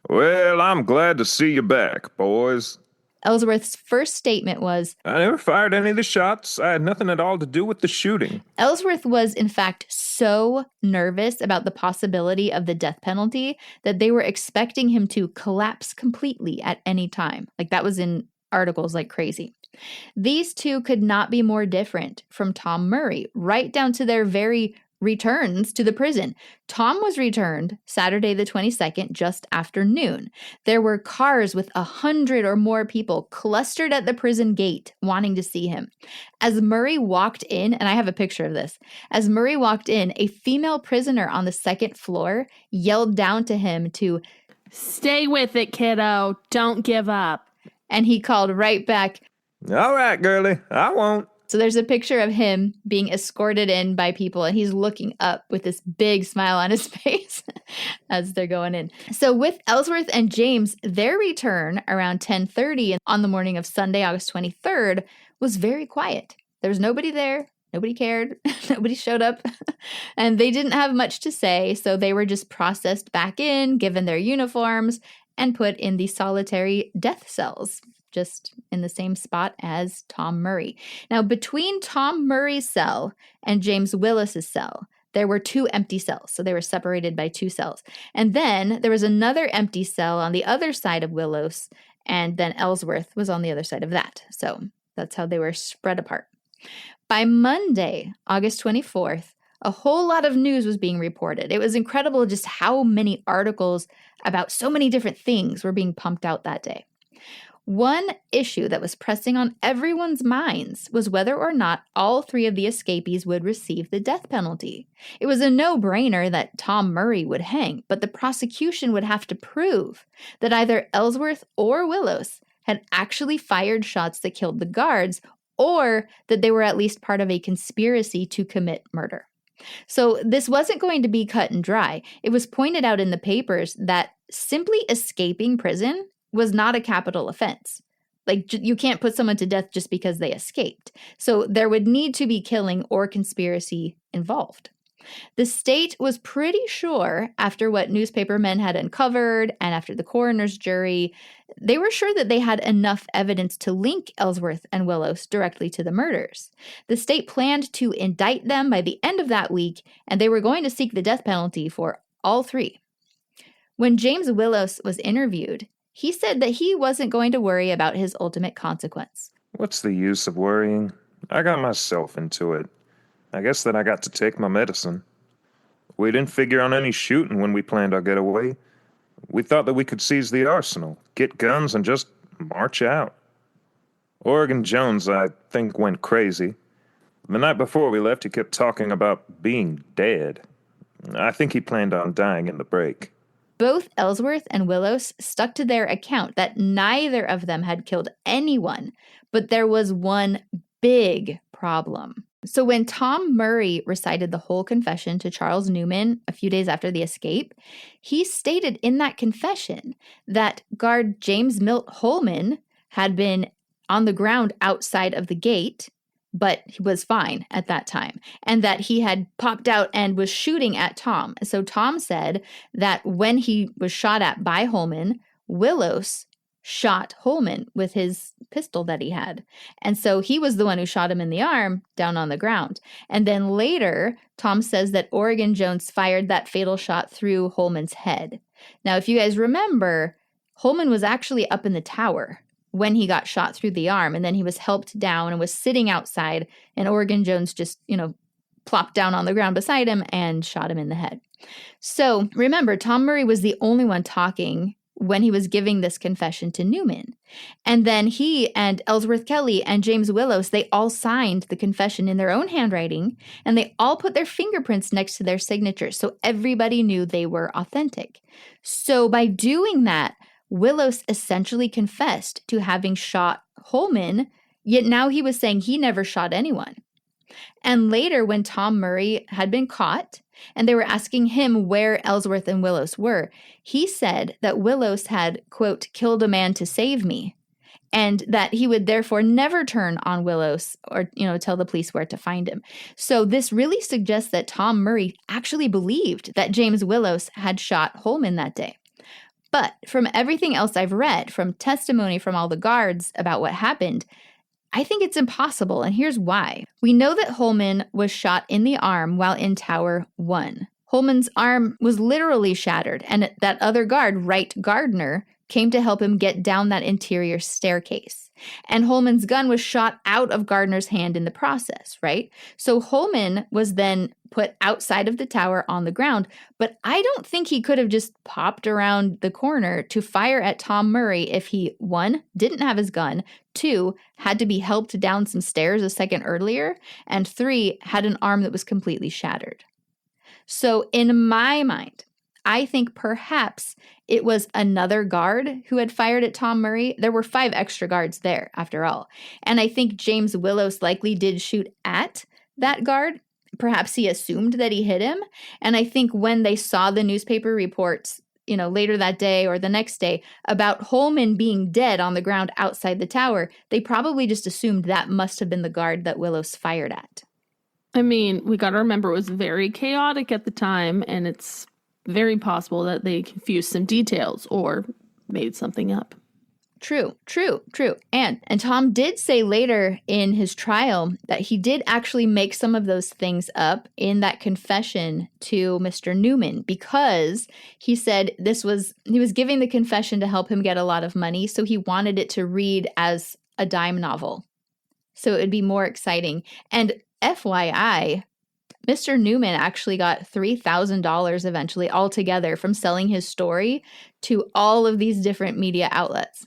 Well, I'm glad to see you back, boys. Ellsworth's first statement was, I never fired any of the shots. I had nothing at all to do with the shooting. Ellsworth was, in fact, so nervous about the possibility of the death penalty that they were expecting him to collapse completely at any time. That was in articles like crazy. These two could not be more different from Tom Murray, right down to their very returns to the prison. Tom was returned Saturday the 22nd, just after noon. There were cars with 100 or more people clustered at the prison gate wanting to see him. As Murray walked in, and I have a picture of this, as Murray walked in, a female prisoner on the second floor yelled down to him to, Stay with it, kiddo. Don't give up. And he called right back, All right, girlie, I won't. So there's a picture of him being escorted in by people, and he's looking up with this big smile on his face as they're going in. So with Ellsworth and James, their return around 10:30 on the morning of Sunday, August 23rd, was very quiet. There was nobody there. Nobody cared. Nobody showed up. And they didn't have much to say, so they were just processed back in, given their uniforms, and put in the solitary death cells, just in the same spot as Tom Murray. Now, between Tom Murray's cell and James Willis's cell, there were 2 empty cells. So they were separated by 2 cells. And then there was another empty cell on the other side of Willos, and then Ellsworth was on the other side of that. So that's how they were spread apart. By Monday, August 24th, a whole lot of news was being reported. It was incredible just how many articles about so many different things were being pumped out that day. One issue that was pressing on everyone's minds was whether or not all 3 of the escapees would receive the death penalty. It was a no-brainer that Tom Murray would hang, but the prosecution would have to prove that either Ellsworth or Willos had actually fired shots that killed the guards, or that they were at least part of a conspiracy to commit murder. So this wasn't going to be cut and dry. It was pointed out in the papers that simply escaping prison was not a capital offense. You can't put someone to death just because they escaped. So there would need to be killing or conspiracy involved. The state was pretty sure, after what newspapermen had uncovered and after the coroner's jury, they were sure that they had enough evidence to link Ellsworth and Willos directly to the murders. The state planned to indict them by the end of that week, and they were going to seek the death penalty for all 3. When James Willos was interviewed, he said that he wasn't going to worry about his ultimate consequence. What's the use of worrying? I got myself into it. I guess that I got to take my medicine. We didn't figure on any shooting when we planned our getaway. We thought that we could seize the arsenal, get guns, and just march out. Oregon Jones, I think, went crazy. The night before we left, he kept talking about being dead. I think he planned on dying in the break. Both Ellsworth and Willos stuck to their account that neither of them had killed anyone, but there was one big problem. So when Tom Murray recited the whole confession to Charles Newman a few days after the escape, he stated in that confession that guard James Milt Holman had been on the ground outside of the gate, but he was fine at that time, and that he had popped out and was shooting at Tom. So Tom said that when he was shot at by Holman, Willos shot Holman with his pistol that he had. And so he was the one who shot him in the arm down on the ground. And then later, Tom says that Oregon Jones fired that fatal shot through Holman's head. Now, if you guys remember, Holman was actually up in the tower when he got shot through the arm, and then he was helped down and was sitting outside, and Oregon Jones just, plopped down on the ground beside him and shot him in the head. So remember, Tom Murray was the only one talking when he was giving this confession to Newman. And then he and Ellsworth Kelley and James Willos, they all signed the confession in their own handwriting, and they all put their fingerprints next to their signatures, so everybody knew they were authentic. So by doing that, Willos essentially confessed to having shot Holman, yet now he was saying he never shot anyone. And later, when Tom Murray had been caught and they were asking him where Ellsworth and Willos were, he said that Willos had, quote, killed a man to save me, and that he would therefore never turn on Willos or, tell the police where to find him. So this really suggests that Tom Murray actually believed that James Willos had shot Holman that day. But from everything else I've read, from testimony from all the guards about what happened, I think it's impossible, and here's why. We know that Holman was shot in the arm while in Tower 1. Holman's arm was literally shattered, and that other guard, Wright Gardner, came to help him get down that interior staircase. And Holman's gun was shot out of Gardner's hand in the process, right? So Holman was then put outside of the tower on the ground, but I don't think he could have just popped around the corner to fire at Tom Murray if he, 1, didn't have his gun, 2, had to be helped down some stairs a second earlier, and 3, had an arm that was completely shattered. So in my mind, I think perhaps it was another guard who had fired at Tom Murray. There were 5 extra guards there, after all. And I think James Willos likely did shoot at that guard. Perhaps he assumed that he hit him. And I think when they saw the newspaper reports, later that day or the next day about Holman being dead on the ground outside the tower, they probably just assumed that must have been the guard that Willos fired at. I mean, we got to remember it was very chaotic at the time, and it's very possible that they confused some details or made something up. True. And Tom did say later in his trial that he did actually make some of those things up in that confession to Mr. Newman, because he said he was giving the confession to help him get a lot of money, so he wanted it to read as a dime novel. So it would be more exciting. And FYI, Mr. Newman actually got $3,000 eventually altogether from selling his story to all of these different media outlets.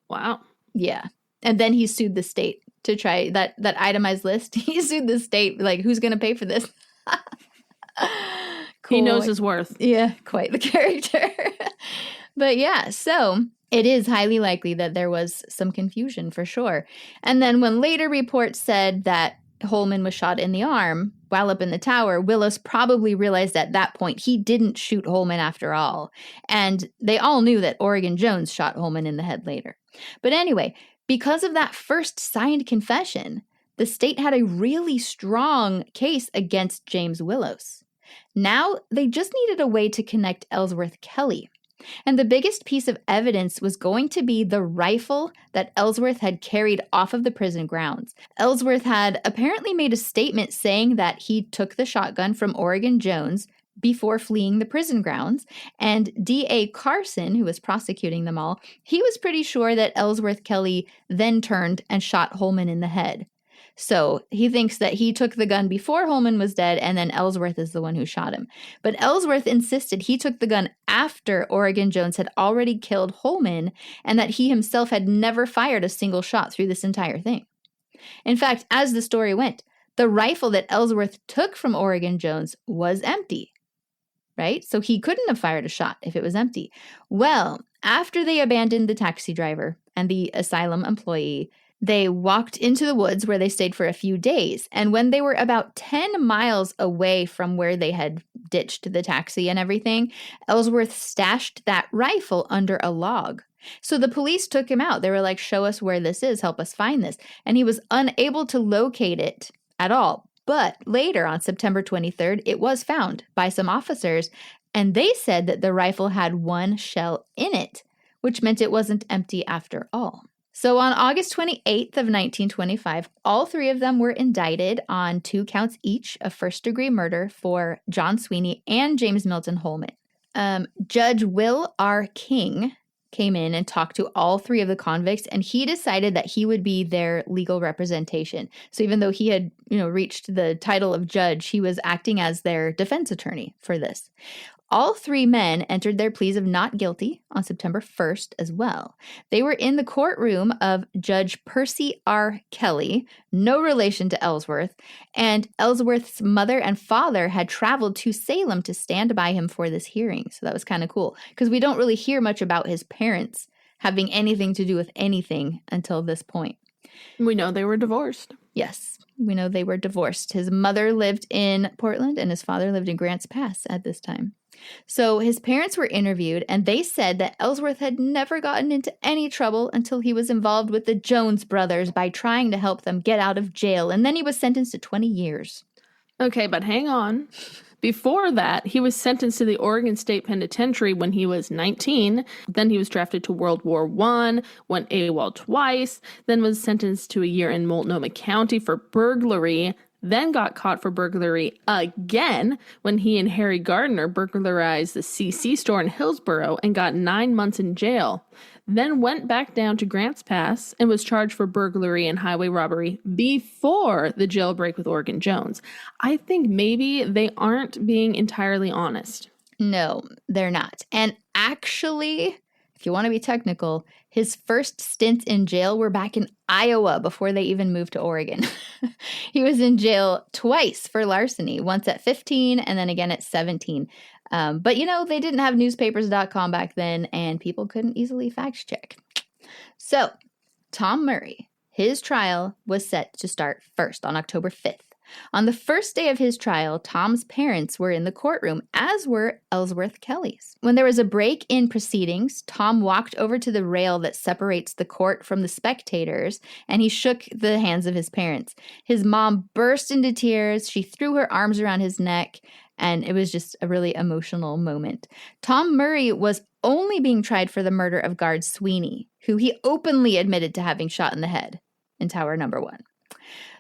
Wow. Yeah. And then he sued the state to try that itemized list. He sued the state, like, who's going to pay for this? Cool. He knows his worth. Yeah, quite the character. But yeah, so it is highly likely that there was some confusion for sure. And then when later reports said that Holman was shot in the arm while up in the tower, Willos probably realized at that point he didn't shoot Holman after all. And they all knew that Oregon Jones shot Holman in the head later. But anyway, because of that first signed confession, the state had a really strong case against James Willos. Now they just needed a way to connect Ellsworth Kelley. And the biggest piece of evidence was going to be the rifle that Ellsworth had carried off of the prison grounds. Ellsworth had apparently made a statement saying that he took the shotgun from Oregon Jones before fleeing the prison grounds, and D.A. Carson, who was prosecuting them all, he was pretty sure that Ellsworth Kelley then turned and shot Holman in the head. So he thinks that he took the gun before Holman was dead, and then Ellsworth is the one who shot him. But Ellsworth insisted he took the gun after Oregon Jones had already killed Holman, and that he himself had never fired a single shot through this entire thing. In fact, as the story went, the rifle that Ellsworth took from Oregon Jones was empty, right? So he couldn't have fired a shot if it was empty. Well, after they abandoned the taxi driver and the asylum employee, they walked into the woods where they stayed for a few days. And when they were about 10 miles away from where they had ditched the taxi and everything, Ellsworth stashed that rifle under a log. So the police took him out. They were like, show us where this is, help us find this. And he was unable to locate it at all. But later on September 23rd, it was found by some officers, and they said that the rifle had one shell in it, which meant it wasn't empty after all. So on August 28th of 1925, all three of them were indicted on 2 counts each of first-degree murder for John Sweeney and James Milton Holman. Judge Will R. King came in and talked to all 3 of the convicts, and he decided that he would be their legal representation. So even though he had, reached the title of judge, he was acting as their defense attorney for this. All 3 men entered their pleas of not guilty on September 1st as well. They were in the courtroom of Judge Percy R. Kelley, no relation to Ellsworth, and Ellsworth's mother and father had traveled to Salem to stand by him for this hearing. So that was kind of cool, because we don't really hear much about his parents having anything to do with anything until this point. We know they were divorced. Yes, we know they were divorced. His mother lived in Portland and his father lived in Grants Pass at this time. So his parents were interviewed, and they said that Ellsworth had never gotten into any trouble until he was involved with the Jones brothers by trying to help them get out of jail, and then he was sentenced to 20 years. Okay, but hang on. Before that, he was sentenced to the Oregon State Penitentiary when he was 19. Then he was drafted to World War I, went AWOL twice, then was sentenced to a year in Multnomah County for burglary, then got caught for burglary again when he and Harry Gardner burglarized the CC store in Hillsborough and got 9 months in jail. Then went back down to Grants Pass and was charged for burglary and highway robbery before the jailbreak with Oregon Jones. I think maybe they aren't being entirely honest. No, they're not. And actually, if you want to be technical, his first stints in jail were back in Iowa before they even moved to Oregon. He was in jail twice for larceny, once at 15 and then again at 17. But, they didn't have newspapers.com back then, and people couldn't easily fact check. So, Tom Murray, his trial was set to start first on October 5th. On the first day of his trial, Tom's parents were in the courtroom, as were Ellsworth Kelley's. When there was a break in proceedings, Tom walked over to the rail that separates the court from the spectators, and he shook the hands of his parents. His mom burst into tears. She threw her arms around his neck, and it was just a really emotional moment. Tom Murray was only being tried for the murder of guard Sweeney, who he openly admitted to having shot in the head in Tower Number 1.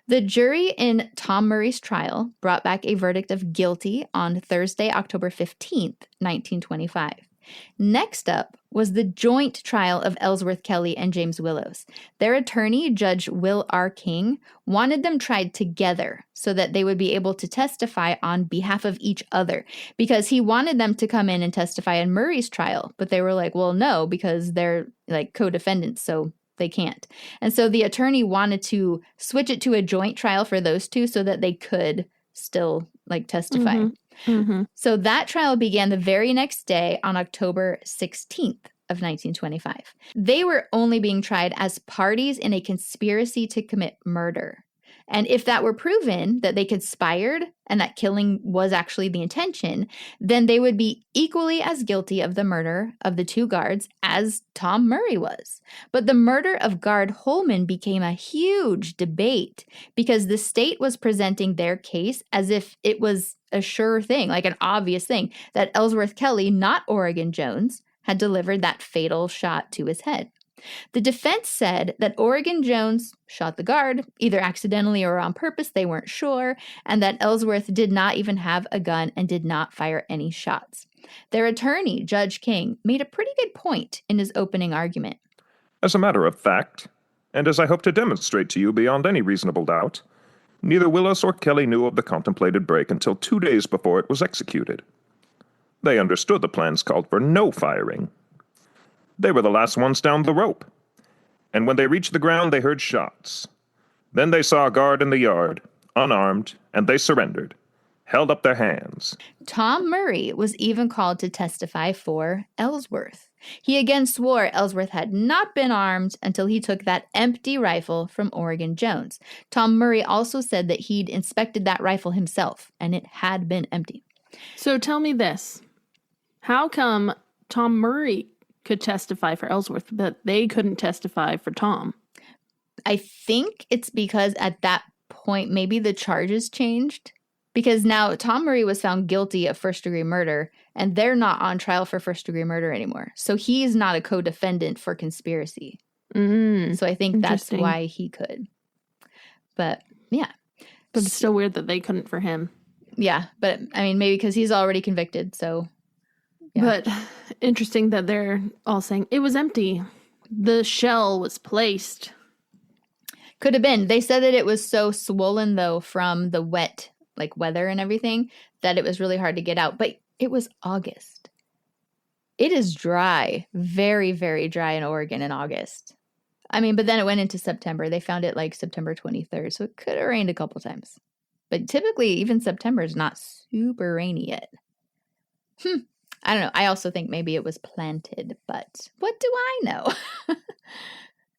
The jury in Tom Murray's trial brought back a verdict of guilty on Thursday, October 15th, 1925. Next up was the joint trial of Ellsworth Kelley and James Willos. Their attorney, Judge Will R. King, wanted them tried together so that they would be able to testify on behalf of each other, because he wanted them to come in and testify in Murray's trial, but they were like, well, no, because they're like co-defendants, so they can't. And so the attorney wanted to switch it to a joint trial for those two so that they could still testify. Mm-hmm. Mm-hmm. So that trial began the very next day on October 16th of 1925. They were only being tried as parties in a conspiracy to commit murder. And if that were proven that they conspired and that killing was actually the intention, then they would be equally as guilty of the murder of the 2 guards as Tom Murray was. But the murder of guard Holman became a huge debate because the state was presenting their case as if it was a sure thing, like an obvious thing, that Ellsworth Kelley, not Oregon Jones, had delivered that fatal shot to his head. The defense said that Oregon Jones shot the guard, either accidentally or on purpose, they weren't sure, and that Ellsworth did not even have a gun and did not fire any shots. Their attorney, Judge King, made a pretty good point in his opening argument. As a matter of fact, And as I hope to demonstrate to you beyond any reasonable doubt, neither Willos or Kelley knew of the contemplated break until 2 days before it was executed. They understood the plans called for no firing. They were the last ones down the rope, and when they reached the ground they heard shots. Then they saw a guard in the yard, unarmed, and they surrendered, held up their hands. Tom Murray was even called to testify for Ellsworth. He again swore Ellsworth had not been armed until he took that empty rifle from Oregon Jones. Tom Murray also said that he'd inspected that rifle himself, and it had been empty. So tell me this. How come Tom Murray could testify for Ellsworth, but they couldn't testify for Tom? I think it's because at that point, maybe the charges changed. Because now Tom Murray was found guilty of first-degree murder, and they're not on trial for first-degree murder anymore. So he's not a co-defendant for conspiracy. So I think that's why he could. But, yeah. But it's still weird that they couldn't for him. Yeah, but, I mean, maybe because he's already convicted, so... Yeah. But interesting that they're all saying, it was empty. The shell was placed. Could have been. They said that it was so swollen, though, from the wet weather and everything, that it was really hard to get out. But it was August. It is dry, very, very dry in Oregon in August. I mean, but then it went into September. They found it September 23rd, so it could have rained a couple times. But typically, even September is not super rainy yet. I don't know. I also think maybe it was planted, but what do I know?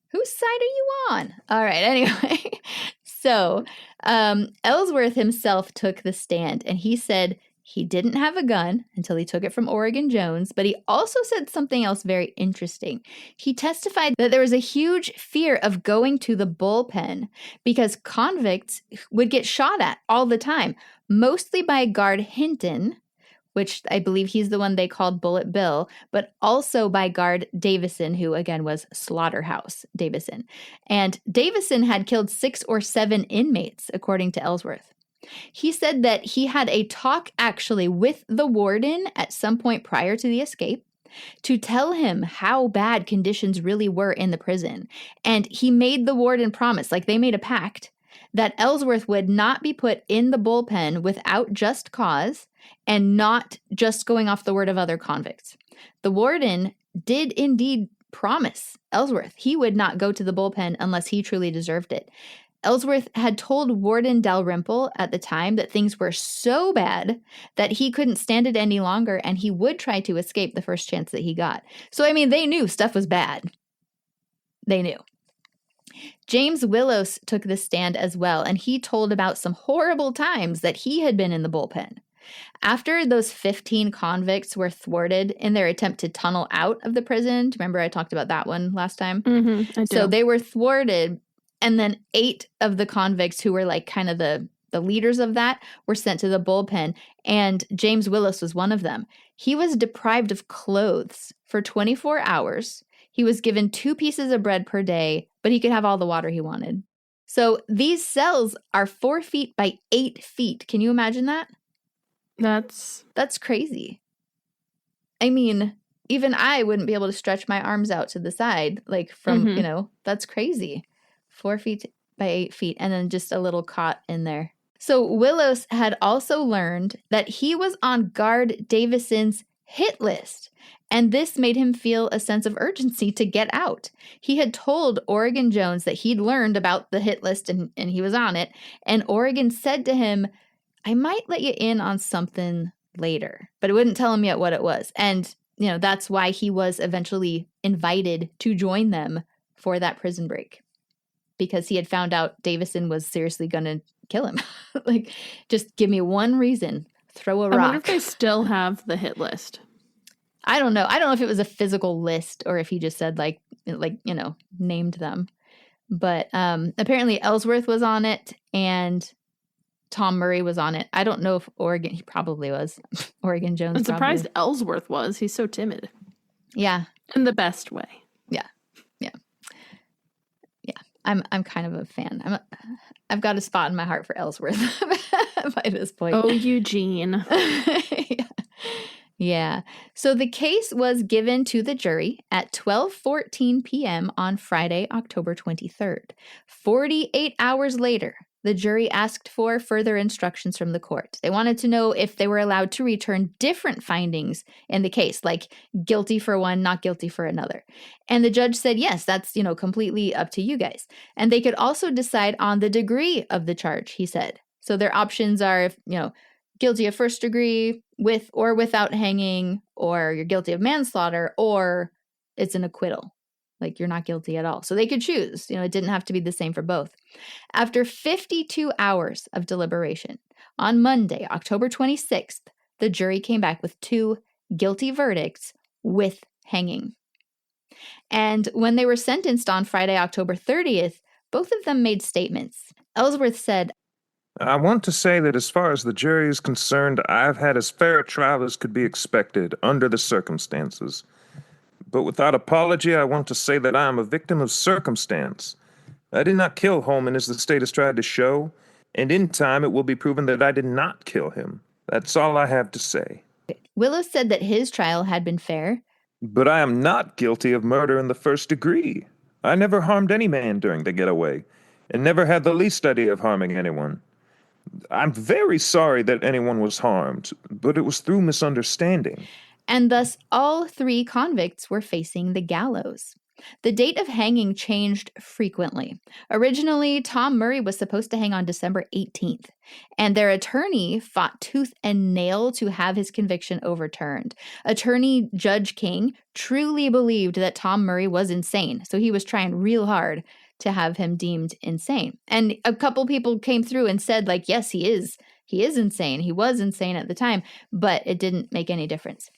Whose side are you on? All right, anyway. So, Ellsworth himself took the stand, and he said he didn't have a gun until he took it from Oregon Jones, but he also said something else very interesting. He testified that there was a huge fear of going to the bullpen because convicts would get shot at all the time, mostly by guard Hinton, which I believe he's the one they called Bullet Bill, but also by guard Davison, who again was Slaughterhouse Davison. And Davison had killed 6 or 7 inmates, according to Ellsworth. He said that he had a talk actually with the warden at some point prior to the escape to tell him how bad conditions really were in the prison. And he made the warden promise, they made a pact, that Ellsworth would not be put in the bullpen without just cause and not just going off the word of other convicts. The warden did indeed promise Ellsworth he would not go to the bullpen unless he truly deserved it. Ellsworth had told Warden Dalrymple at the time that things were so bad that he couldn't stand it any longer and he would try to escape the first chance that he got. So, I mean, they knew stuff was bad. They knew. James Willos took the stand as well, and he told about some horrible times that he had been in the bullpen. After those 15 convicts were thwarted in their attempt to tunnel out of the prison, remember I talked about that one last time? I do. So they were thwarted, and then 8 of the convicts who were kind of the leaders of that were sent to the bullpen, and James Willos was one of them. He was deprived of clothes for 24 hours. He was given 2 pieces of bread per day, but he could have all the water he wanted. So these cells are 4 feet by 8 feet. Can you imagine that? That's crazy. I mean, even I wouldn't be able to stretch my arms out to the side, from, that's crazy. 4 feet by 8 feet, and then just a little cot in there. So Willos had also learned that he was on guard Davison's hit list, and this made him feel a sense of urgency to get out. He had told Oregon Jones that he'd learned about the hit list and he was on it, and Oregon said to him, I might let you in on something later, but it wouldn't tell him yet what it was. And, that's why he was eventually invited to join them for that prison break, because he had found out Davison was seriously going to kill him. Just give me one reason. Throw a rock. I wonder if they still have the hit list. I don't know. I don't know if it was a physical list or if he just said named them. But apparently Ellsworth was on it and Tom Murray was on it. I don't know if he probably was. Oregon Jones. I'm surprised Ellsworth was. He's so timid. Yeah. In the best way. Yeah. I'm kind of a fan. I've got a spot in my heart for Ellsworth by this point. Oh, Eugene. Yeah. So the case was given to the jury at 12:14 p.m. on Friday, October 23rd. 48 hours later, the jury asked for further instructions from the court. They wanted to know if they were allowed to return different findings in the case, like guilty for one, not guilty for another. And the judge said, yes, that's, completely up to you guys. And they could also decide on the degree of the charge, he said. So their options are, guilty of first degree, with or without hanging, or you're guilty of manslaughter, or it's an acquittal. Like you're not guilty at all. So they could choose. It didn't have to be the same for both. After 52 hours of deliberation, on Monday, October 26th, the jury came back with 2 guilty verdicts with hanging. And when they were sentenced on Friday, October 30th, both of them made statements. Ellsworth said, I want to say that as far as the jury is concerned, I've had as fair a trial as could be expected under the circumstances. But without apology, I want to say that I am a victim of circumstance. I did not kill Holman as the state has tried to show, and in time it will be proven that I did not kill him. That's all I have to say. Willos said that his trial had been fair. But I am not guilty of murder in the first degree. I never harmed any man during the getaway, and never had the least idea of harming anyone. I'm very sorry that anyone was harmed, but it was through misunderstanding. And thus, all 3 convicts were facing the gallows. The date of hanging changed frequently. Originally, Tom Murray was supposed to hang on December 18th, and their attorney fought tooth and nail to have his conviction overturned. Attorney Judge King truly believed that Tom Murray was insane, so he was trying real hard to have him deemed insane. And a couple people came through and said, yes, he is insane. He was insane at the time, but it didn't make any difference.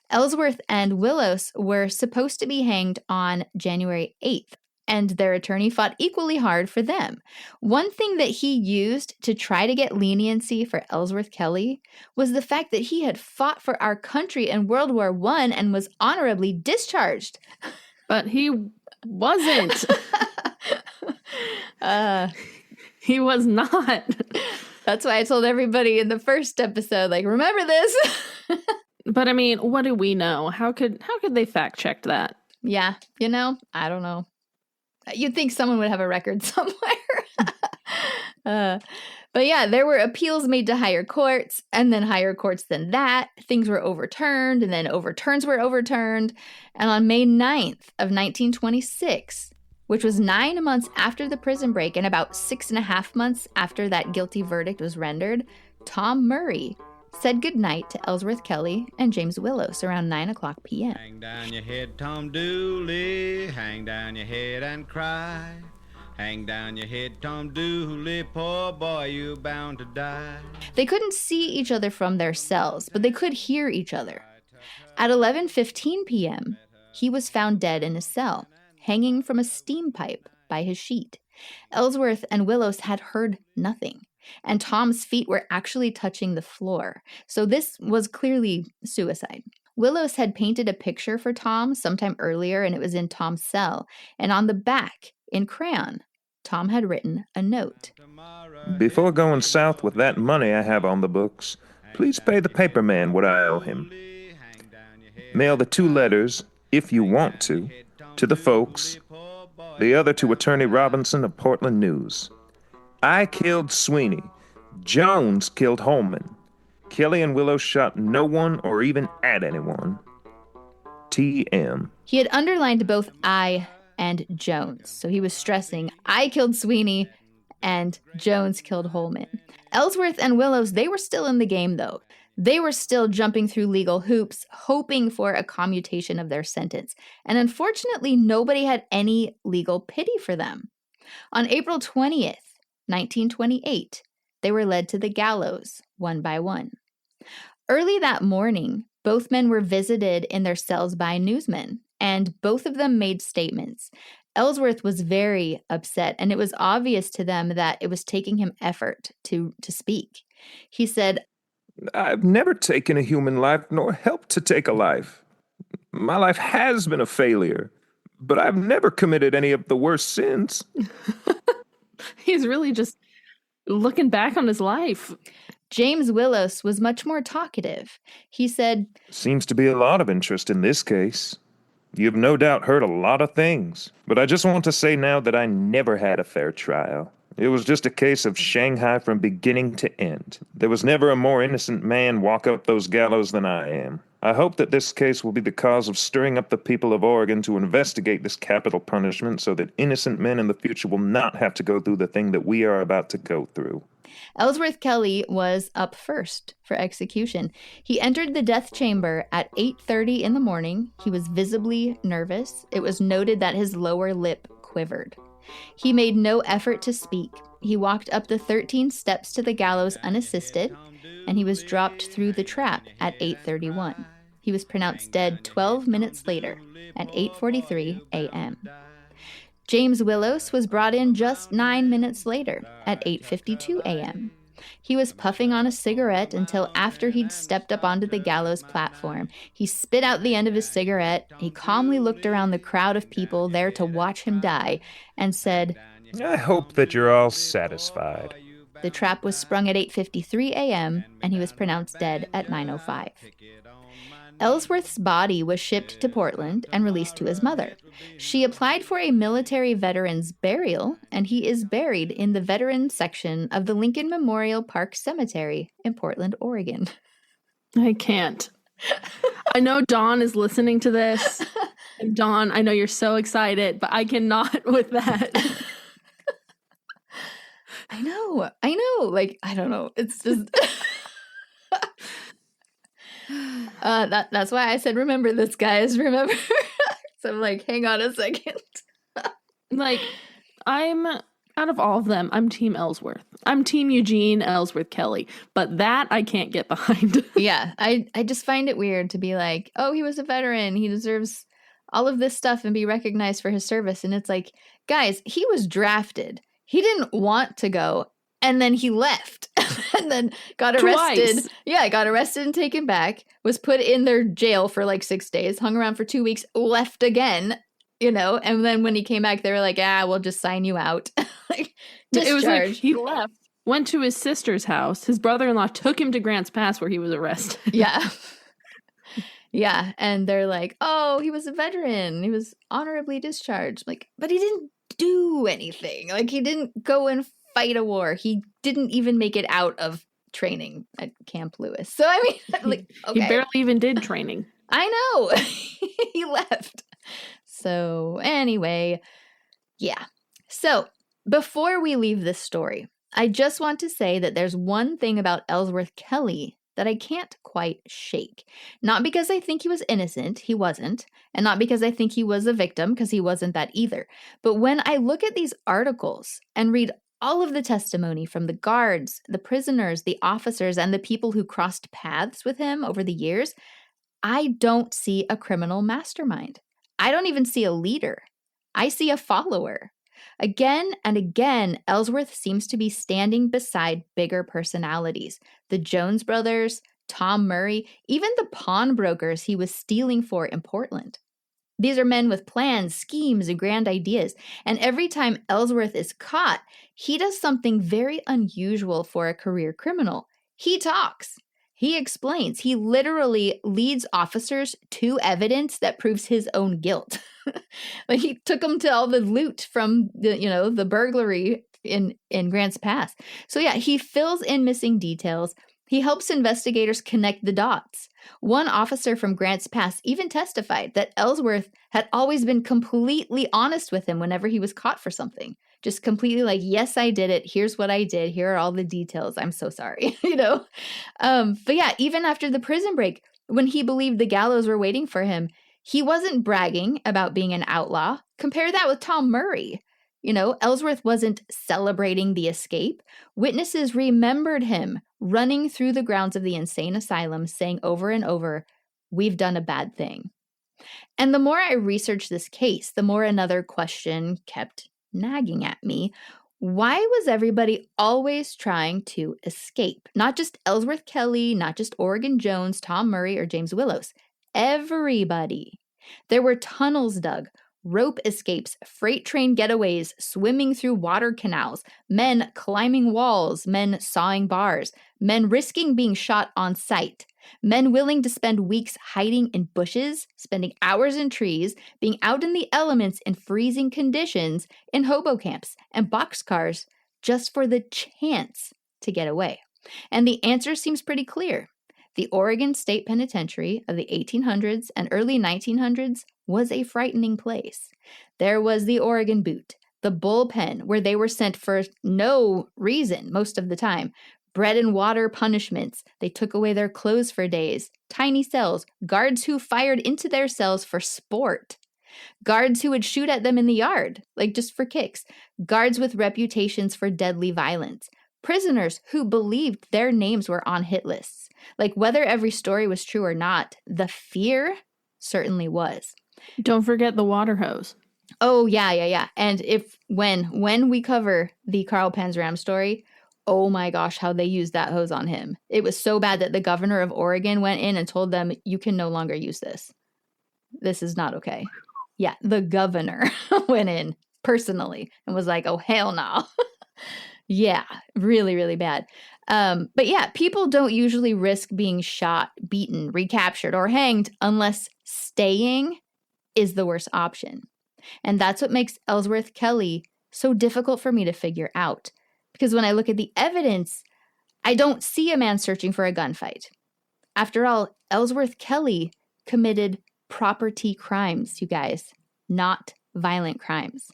Ellsworth and Willos were supposed to be hanged on January 8th, and their attorney fought equally hard for them. One thing that he used to try to get leniency for Ellsworth Kelley was the fact that he had fought for our country in World War I and was honorably discharged. But he wasn't. He was not. That's why I told everybody in the first episode, remember this. But I mean, what do we know? How could they fact check that? Yeah, I don't know. You'd think someone would have a record somewhere. But yeah, there were appeals made to higher courts, and then higher courts than that. Things were overturned, and then overturns were overturned. And on May 9th of 1926, which was 9 months after the prison break and about 6.5 months after that guilty verdict was rendered, Tom Murray said goodnight to Ellsworth Kelley and James Willos around 9:00 p.m. Hang down your head, Tom Dooley, hang down your head and cry. Hang down your head, Tom Dooley, poor boy, you bound to die. They couldn't see each other from their cells, but they could hear each other. At 11:15 p.m., he was found dead in his cell, hanging from a steam pipe by his sheet. Ellsworth and Willos had heard nothing, and Tom's feet were actually touching the floor, so this was clearly suicide. Willos had painted a picture for Tom sometime earlier, and it was in Tom's cell, and on the back, in crayon, Tom had written a note. Before going south with that money I have on the books, please pay the paperman what I owe him. Mail the 2 letters, if you want to the folks, the other to Attorney Robinson of Portland News. I killed Sweeney. Jones killed Holman. Kelley and Willows shot no one or even at anyone. T.M. He had underlined both I and Jones, so he was stressing, I killed Sweeney and Jones killed Holman. Ellsworth and Willos, they were still in the game, though. They were still jumping through legal hoops, hoping for a commutation of their sentence. And unfortunately, nobody had any legal pity for them. On April 20th, 1928, they were led to the gallows, one by one. Early that morning, both men were visited in their cells by newsmen, and both of them made statements. Ellsworth was very upset, and it was obvious to them that it was taking him effort to speak. He said, I've never taken a human life nor helped to take a life. My life has been a failure, but I've never committed any of the worst sins. He's really just looking back on his life. James Willos was much more talkative. He said, Seems to be a lot of interest in this case. You've no doubt heard a lot of things, but I just want to say now that I never had a fair trial. It was just a case of Shanghai from beginning to end. There was never a more innocent man walk up those gallows than I am. I hope that this case will be the cause of stirring up the people of Oregon to investigate this capital punishment so that innocent men in the future will not have to go through the thing that we are about to go through. Ellsworth Kelley was up first for execution. He entered the death chamber at 8:30 in the morning. He was visibly nervous. It was noted that his lower lip quivered. He made no effort to speak. He walked up the 13 steps to the gallows unassisted, and he was dropped through the trap at 8:31. He was pronounced dead 12 minutes later at 8:43 a.m. James Willos was brought in just 9 minutes later at 8:52 a.m. He was puffing on a cigarette until after he'd stepped up onto the gallows platform. He spit out the end of his cigarette. He calmly looked around the crowd of people there to watch him die and said, I hope that you're all satisfied. The trap was sprung at 8:53 a.m., and he was pronounced dead at 9:05. Ellsworth's body was shipped to Portland and released to his mother. She applied for a military veteran's burial, and he is buried in the veteran section of the Lincoln Memorial Park Cemetery in Portland, Oregon. I can't. I know Dawn is listening to this. And Dawn, I know you're so excited, but I cannot with that. I know. Like, I don't know. It's just... that's why I said, remember this, guys. Remember. So I'm like, hang on a second. Like, I'm out of all of them, I'm Team Ellsworth. I'm Team Eugene Ellsworth Kelley. But that I can't get behind. Yeah, I just find it weird to be like, oh, he was a veteran. He deserves all of this stuff and be recognized for his service. And it's like, guys, he was drafted. He didn't want to go. And then he left and then got arrested. Twice. Yeah, got arrested and taken back, was put in their jail for like 6 days, hung around for 2 weeks, left again, you know, and then when he came back, they were like, we'll just sign you out. Like, it was like he left, went to his sister's house. His brother-in-law took him to Grants Pass where he was arrested. Yeah. Yeah. And they're like, oh, he was a veteran. He was honorably discharged. Like, but he didn't do anything. Like, he didn't go and fight a war. He didn't even make it out of training at Camp Lewis. So, I mean, like, okay. He barely even did training. I know. He left. So, anyway, yeah. So, before we leave this story, I just want to say that there's one thing about Ellsworth Kelley that I can't quite shake. Not because I think he was innocent, he wasn't, and not because I think he was a victim, because he wasn't that either. But when I look at these articles and read all of the testimony from the guards, the prisoners, the officers, and the people who crossed paths with him over the years, I don't see a criminal mastermind. I don't even see a leader. I see a follower. Again and again, Ellsworth seems to be standing beside bigger personalities. The Jones brothers, Tom Murray, even the pawnbrokers he was stealing for in Portland. These are men with plans, schemes, and grand ideas. And every time Ellsworth is caught, he does something very unusual for a career criminal. He talks. He explains. He literally leads officers to evidence that proves his own guilt. Like, he took them to all the loot from the burglary in Grants Pass. So yeah, he fills in missing details. He helps investigators connect the dots. One officer from Grants Pass even testified that Ellsworth had always been completely honest with him whenever he was caught for something. Just completely like, yes, I did it. Here's what I did. Here are all the details. I'm so sorry, But yeah, even after the prison break, when he believed the gallows were waiting for him, he wasn't bragging about being an outlaw. Compare that with Tom Murray. Ellsworth wasn't celebrating the escape. Witnesses remembered him running through the grounds of the insane asylum, saying over and over, "We've done a bad thing." And the more I researched this case, the more another question kept nagging at me. Why was everybody always trying to escape? Not just Ellsworth Kelley, not just Oregon Jones, Tom Murray, or James Willos. Everybody. There were tunnels dug, rope escapes, freight train getaways, swimming through water canals, men climbing walls, men sawing bars, men risking being shot on sight, men willing to spend weeks hiding in bushes, spending hours in trees, being out in the elements in freezing conditions, in hobo camps and boxcars, just for the chance to get away. And the answer seems pretty clear. The Oregon State Penitentiary of the 1800s and early 1900s was a frightening place. There was the Oregon Boot, the bullpen, where they were sent for no reason most of the time, bread and water punishments. They took away their clothes for days, tiny cells, guards who fired into their cells for sport, guards who would shoot at them in the yard, like just for kicks, guards with reputations for deadly violence, prisoners who believed their names were on hit lists. Like, whether every story was true or not, the fear certainly was. Don't forget the water hose. Oh, yeah. And when we cover the Carl Panzram story, oh my gosh, how they used that hose on him. It was so bad that the governor of Oregon went in and told them, you can no longer use this. This is not okay. Yeah, the governor went in personally and was like, oh, hell no. Yeah, really, really bad. But yeah, people don't usually risk being shot, beaten, recaptured, or hanged unless staying is the worst option. And that's what makes Ellsworth Kelley so difficult for me to figure out. Because when I look at the evidence, I don't see a man searching for a gunfight. After all, Ellsworth Kelley committed property crimes, you guys, not violent crimes.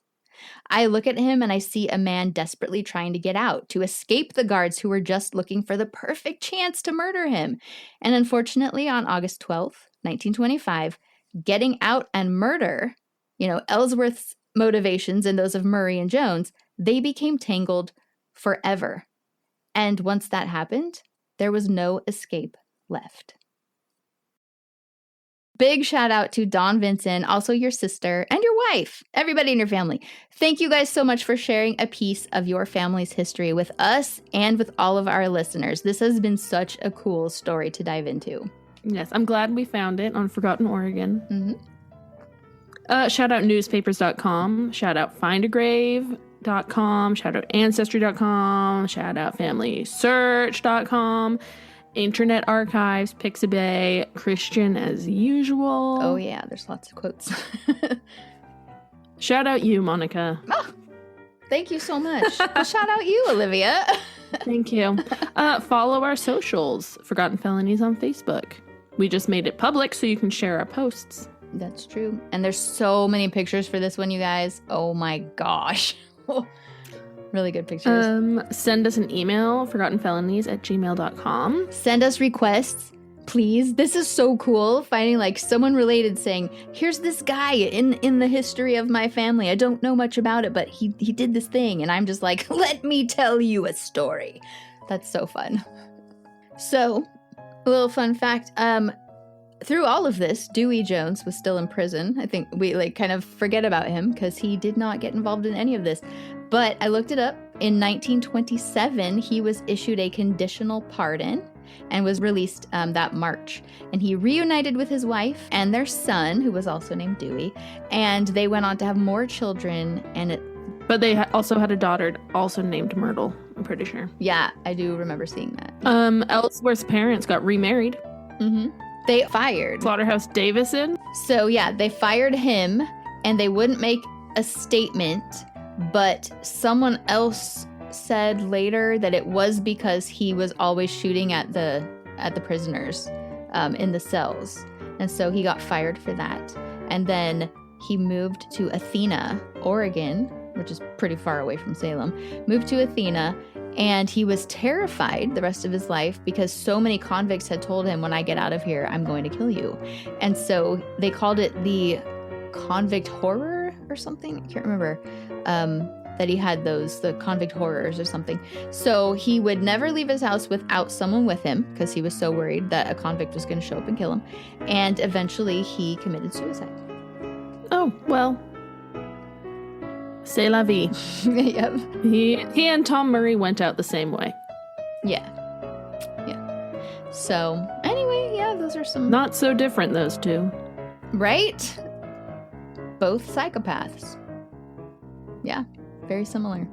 I look at him and I see a man desperately trying to get out, to escape the guards who were just looking for the perfect chance to murder him. And unfortunately, on August 12th, 1925, getting out and murder, Ellsworth's motivations and those of Murray and Jones, they became tangled forever. And once that happened, there was no escape left. Big shout out to Dawn Vinson, also your sister and your wife, everybody in your family. Thank you guys so much for sharing a piece of your family's history with us and with all of our listeners. This has been such a cool story to dive into. Yes, I'm glad we found it on Forgotten Oregon. Mm-hmm. Shout out newspapers.com, shout out findagrave.com, shout out ancestry.com, shout out familysearch.com. Internet Archives, Pixabay, Christian as usual. Oh yeah, there's lots of quotes. Shout out you, Monica. Oh, thank you so much. Well, shout out you, Olivia. Thank you. Follow our socials, Forgotten Felonies on Facebook. We just made it public so you can share our posts. That's true. And there's so many pictures for this one, you guys. Oh my gosh. Really good pictures. Send us an email, forgottenfelonies@gmail.com. Send us requests, please. This is so cool, finding like someone related saying, here's this guy in the history of my family. I don't know much about it, but he did this thing. And I'm just like, let me tell you a story. That's so fun. So, a little fun fact. Through all of this, Dewey Jones was still in prison. I think we kind of forget about him because he did not get involved in any of this. But I looked it up. In 1927, he was issued a conditional pardon and was released that March. And he reunited with his wife and their son, who was also named Dewey. And they went on to have more children. But they also had a daughter also named Myrtle, I'm pretty sure. Yeah, I do remember seeing that. Ellsworth's parents got remarried. Mm-hmm. They fired Slaughterhouse Davison. So yeah, they fired him and they wouldn't make a statement, but someone else said later that it was because he was always shooting at the prisoners in the cells. And so he got fired for that. And then he moved to Athena, Oregon, which is pretty far away from Salem, moved to Athena. And he was terrified the rest of his life because so many convicts had told him, when I get out of here, I'm going to kill you. And so they called it the convict horror or something. I can't remember that he had the convict horrors or something. So he would never leave his house without someone with him because he was so worried that a convict was going to show up and kill him. And eventually he committed suicide. Oh, well. C'est la vie. Yep. He and Tom Murray went out the same way. Yeah. So, anyway, yeah, those are some... Not so different, those two. Right? both psychopaths. Yeah, very similar.